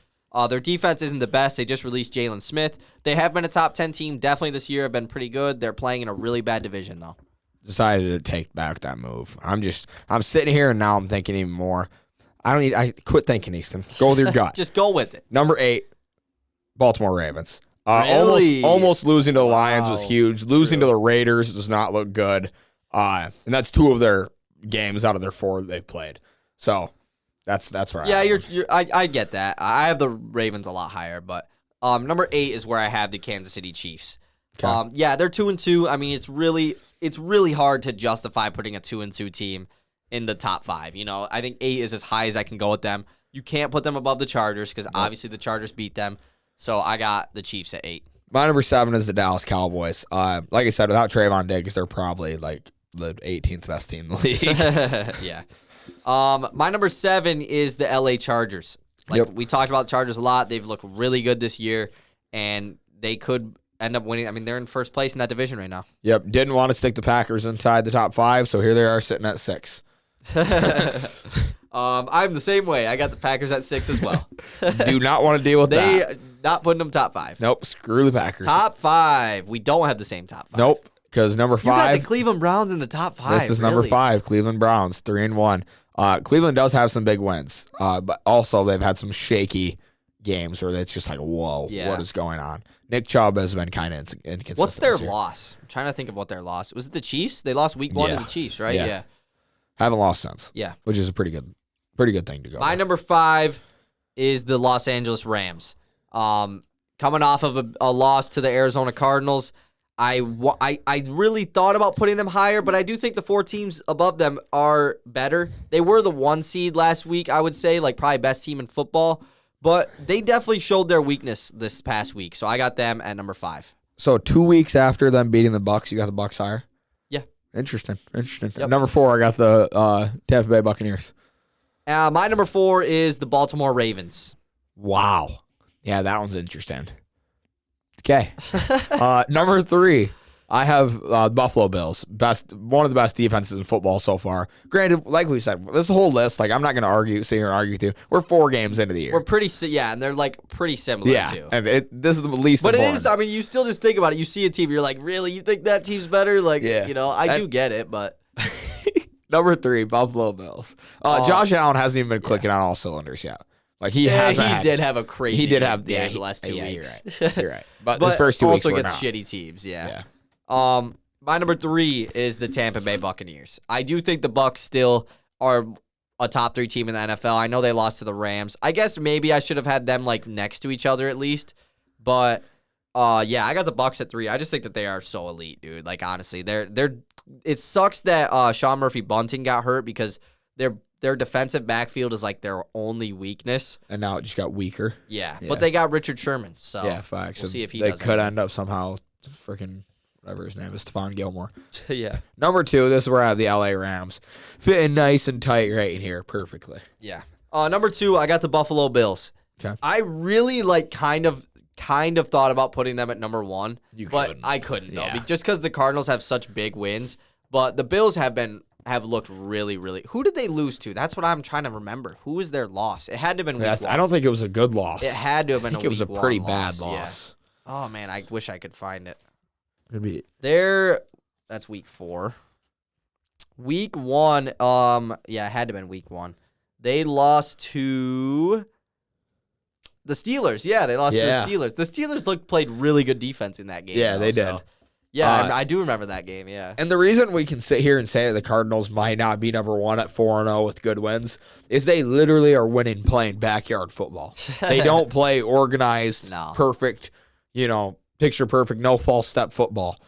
Speaker 1: their defense isn't the best. They just released Jalen Smith. They have been a top 10 team definitely this year, have been pretty good. They're playing in a really bad division, though.
Speaker 2: Decided to take back that move. I'm sitting here and now I'm thinking even more. I quit thinking, Easton. Go with your gut.
Speaker 1: Just go with it.
Speaker 2: Number 8, Baltimore Ravens.
Speaker 1: Really?
Speaker 2: Almost losing to the Lions was huge. Losing to the Raiders does not look good. And that's 2 of their games out of their 4 that they've played. So that's where
Speaker 1: I get that. I have the Ravens a lot higher, but number 8 is where I have the Kansas City Chiefs.
Speaker 2: Okay.
Speaker 1: They're 2-2. I mean, it's really hard to justify putting a 2-2 team in the top 5. I think 8 is as high as I can go with them. You can't put them above the Chargers because obviously the Chargers beat them. So I got the Chiefs at 8.
Speaker 2: My number 7 is the Dallas Cowboys. Like I said, without Trayvon Diggs, they're probably the 18th best team in the league.
Speaker 1: Yeah. My number 7 is the LA Chargers. We talked about the Chargers a lot. They've looked really good this year, and they could end up winning. I mean, they're in first place in that division right now.
Speaker 2: Yep. Didn't want to stick the Packers inside the top 5, so here they are sitting at 6.
Speaker 1: I'm the same way. I got the Packers at 6 as well.
Speaker 2: Do not want to deal with that.
Speaker 1: Not putting them top 5.
Speaker 2: Nope. Screw the Packers.
Speaker 1: Top 5. We don't have the same top 5.
Speaker 2: Nope. Because number 5.
Speaker 1: You got the Cleveland Browns in the top 5.
Speaker 2: This is number 5. Cleveland Browns 3-1. Cleveland does have some big wins, but also they've had some shaky games where it's just whoa, what is going on? Nick Chubb has been kind of inconsistent.
Speaker 1: What's their loss? I'm trying to think of what their loss was. It the Chiefs? They lost week 1 to the Chiefs, right? Yeah.
Speaker 2: Haven't lost since.
Speaker 1: Yeah.
Speaker 2: Which is a pretty good thing to go.
Speaker 1: My number 5 is the Los Angeles Rams. Coming off of a loss to the Arizona Cardinals, I really thought about putting them higher, but I do think the 4 teams above them are better. They were the 1 seed last week, I would say, probably best team in football, but they definitely showed their weakness this past week, so I got them at number 5.
Speaker 2: So 2 weeks after them beating the Bucs, you got the Bucs higher?
Speaker 1: Yeah.
Speaker 2: Interesting.
Speaker 1: Yep.
Speaker 2: Number 4, I got the Tampa Bay Buccaneers.
Speaker 1: My number 4 is the Baltimore Ravens.
Speaker 2: Wow. Yeah, that one's interesting. Okay. Number 3, I have Buffalo Bills. One of the best defenses in football so far. Granted, like we said, this whole list, I'm not going to sit here and argue with you. We're 4 games into the year.
Speaker 1: We're pretty, and they're pretty similar too.
Speaker 2: And this is the least
Speaker 1: But
Speaker 2: important.
Speaker 1: it is, I mean, you still just think about it. You see a team, you're like, really? You think that team's better? I do get it, but.
Speaker 2: Number 3, Buffalo Bills. Josh Allen hasn't even been clicking on all cylinders yet.
Speaker 1: He did have a crazy game the last 2 weeks.
Speaker 2: You're right. But his first 2 weeks
Speaker 1: also
Speaker 2: were
Speaker 1: against
Speaker 2: not.
Speaker 1: shitty teams, My number 3 is the Tampa Bay Buccaneers. I do think the Bucs still are a top 3 team in the NFL. I know they lost to the Rams. I guess maybe I should have had them next to each other at least. But I got the Bucs at 3. I just think that they are so elite, dude. Honestly, it sucks that Sean Murphy Bunting got hurt because their defensive backfield is their only weakness.
Speaker 2: And now it just got weaker.
Speaker 1: Yeah. But they got Richard Sherman, so
Speaker 2: facts.
Speaker 1: We'll see if he
Speaker 2: They
Speaker 1: does
Speaker 2: could
Speaker 1: anything.
Speaker 2: end up somehow freaking whatever his name is, Stephon Gilmore.
Speaker 1: Yeah.
Speaker 2: Number 2, this is where I have the LA Rams. Fitting nice and tight right in here perfectly.
Speaker 1: Yeah. Number 2, I got the Buffalo Bills.
Speaker 2: Okay.
Speaker 1: I really kind of thought about putting them at number 1, but
Speaker 2: couldn't.
Speaker 1: I couldn't though.
Speaker 2: Yeah.
Speaker 1: Just because the Cardinals have such big wins, but the Bills have looked really, really. Who did they lose to? That's what I'm trying to remember. Who was their loss? It had to have been week 1.
Speaker 2: I don't think it was a good loss.
Speaker 1: It had to have been.
Speaker 2: I think it was a pretty bad loss.
Speaker 1: Yeah. Oh man, I wish I could find it.
Speaker 2: Could be.
Speaker 1: That's week 4. Week 1, it had to have been week 1. They lost to the Steelers. Yeah, they lost to the Steelers. The Steelers played really good defense in that game.
Speaker 2: Yeah, they did.
Speaker 1: Yeah, I do remember that game, yeah.
Speaker 2: And the reason we can sit here and say the Cardinals might not be number one at 4-0 with good wins is they literally are winning playing backyard football. They don't play organized, perfect, picture perfect, no false step football.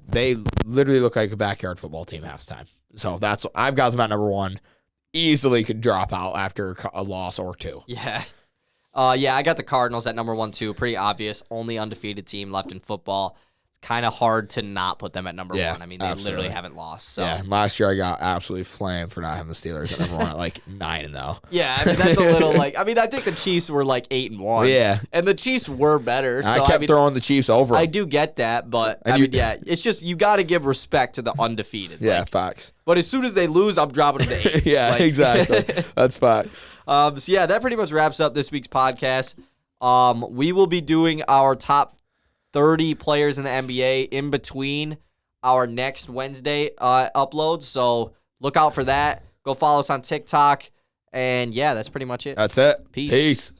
Speaker 2: They literally look like a backyard football team half the time. So I've got them at number one. Easily could drop out after a loss or two.
Speaker 1: Yeah. I got the Cardinals at number one, too. Pretty obvious. Only undefeated team left in football. Kind of hard to not put them at number one. I mean, they literally haven't lost. So.
Speaker 2: Yeah, last year I got absolutely flamed for not having the Steelers at number one at like 9-0.
Speaker 1: Yeah, I mean, that's a little I think the Chiefs were like 8-1.
Speaker 2: Yeah.
Speaker 1: And the Chiefs were better. So,
Speaker 2: I kept throwing the Chiefs over.
Speaker 1: I do get that, but it's just you got to give respect to the undefeated.
Speaker 2: Yeah, facts.
Speaker 1: But as soon as they lose, I'm dropping them to 8.
Speaker 2: Yeah, exactly. That's facts.
Speaker 1: That pretty much wraps up this week's podcast. We will be doing our top 30 players in the NBA in between our next Wednesday upload. So look out for that. Go follow us on TikTok. And, that's pretty much it.
Speaker 2: That's it.
Speaker 1: Peace.
Speaker 2: Peace.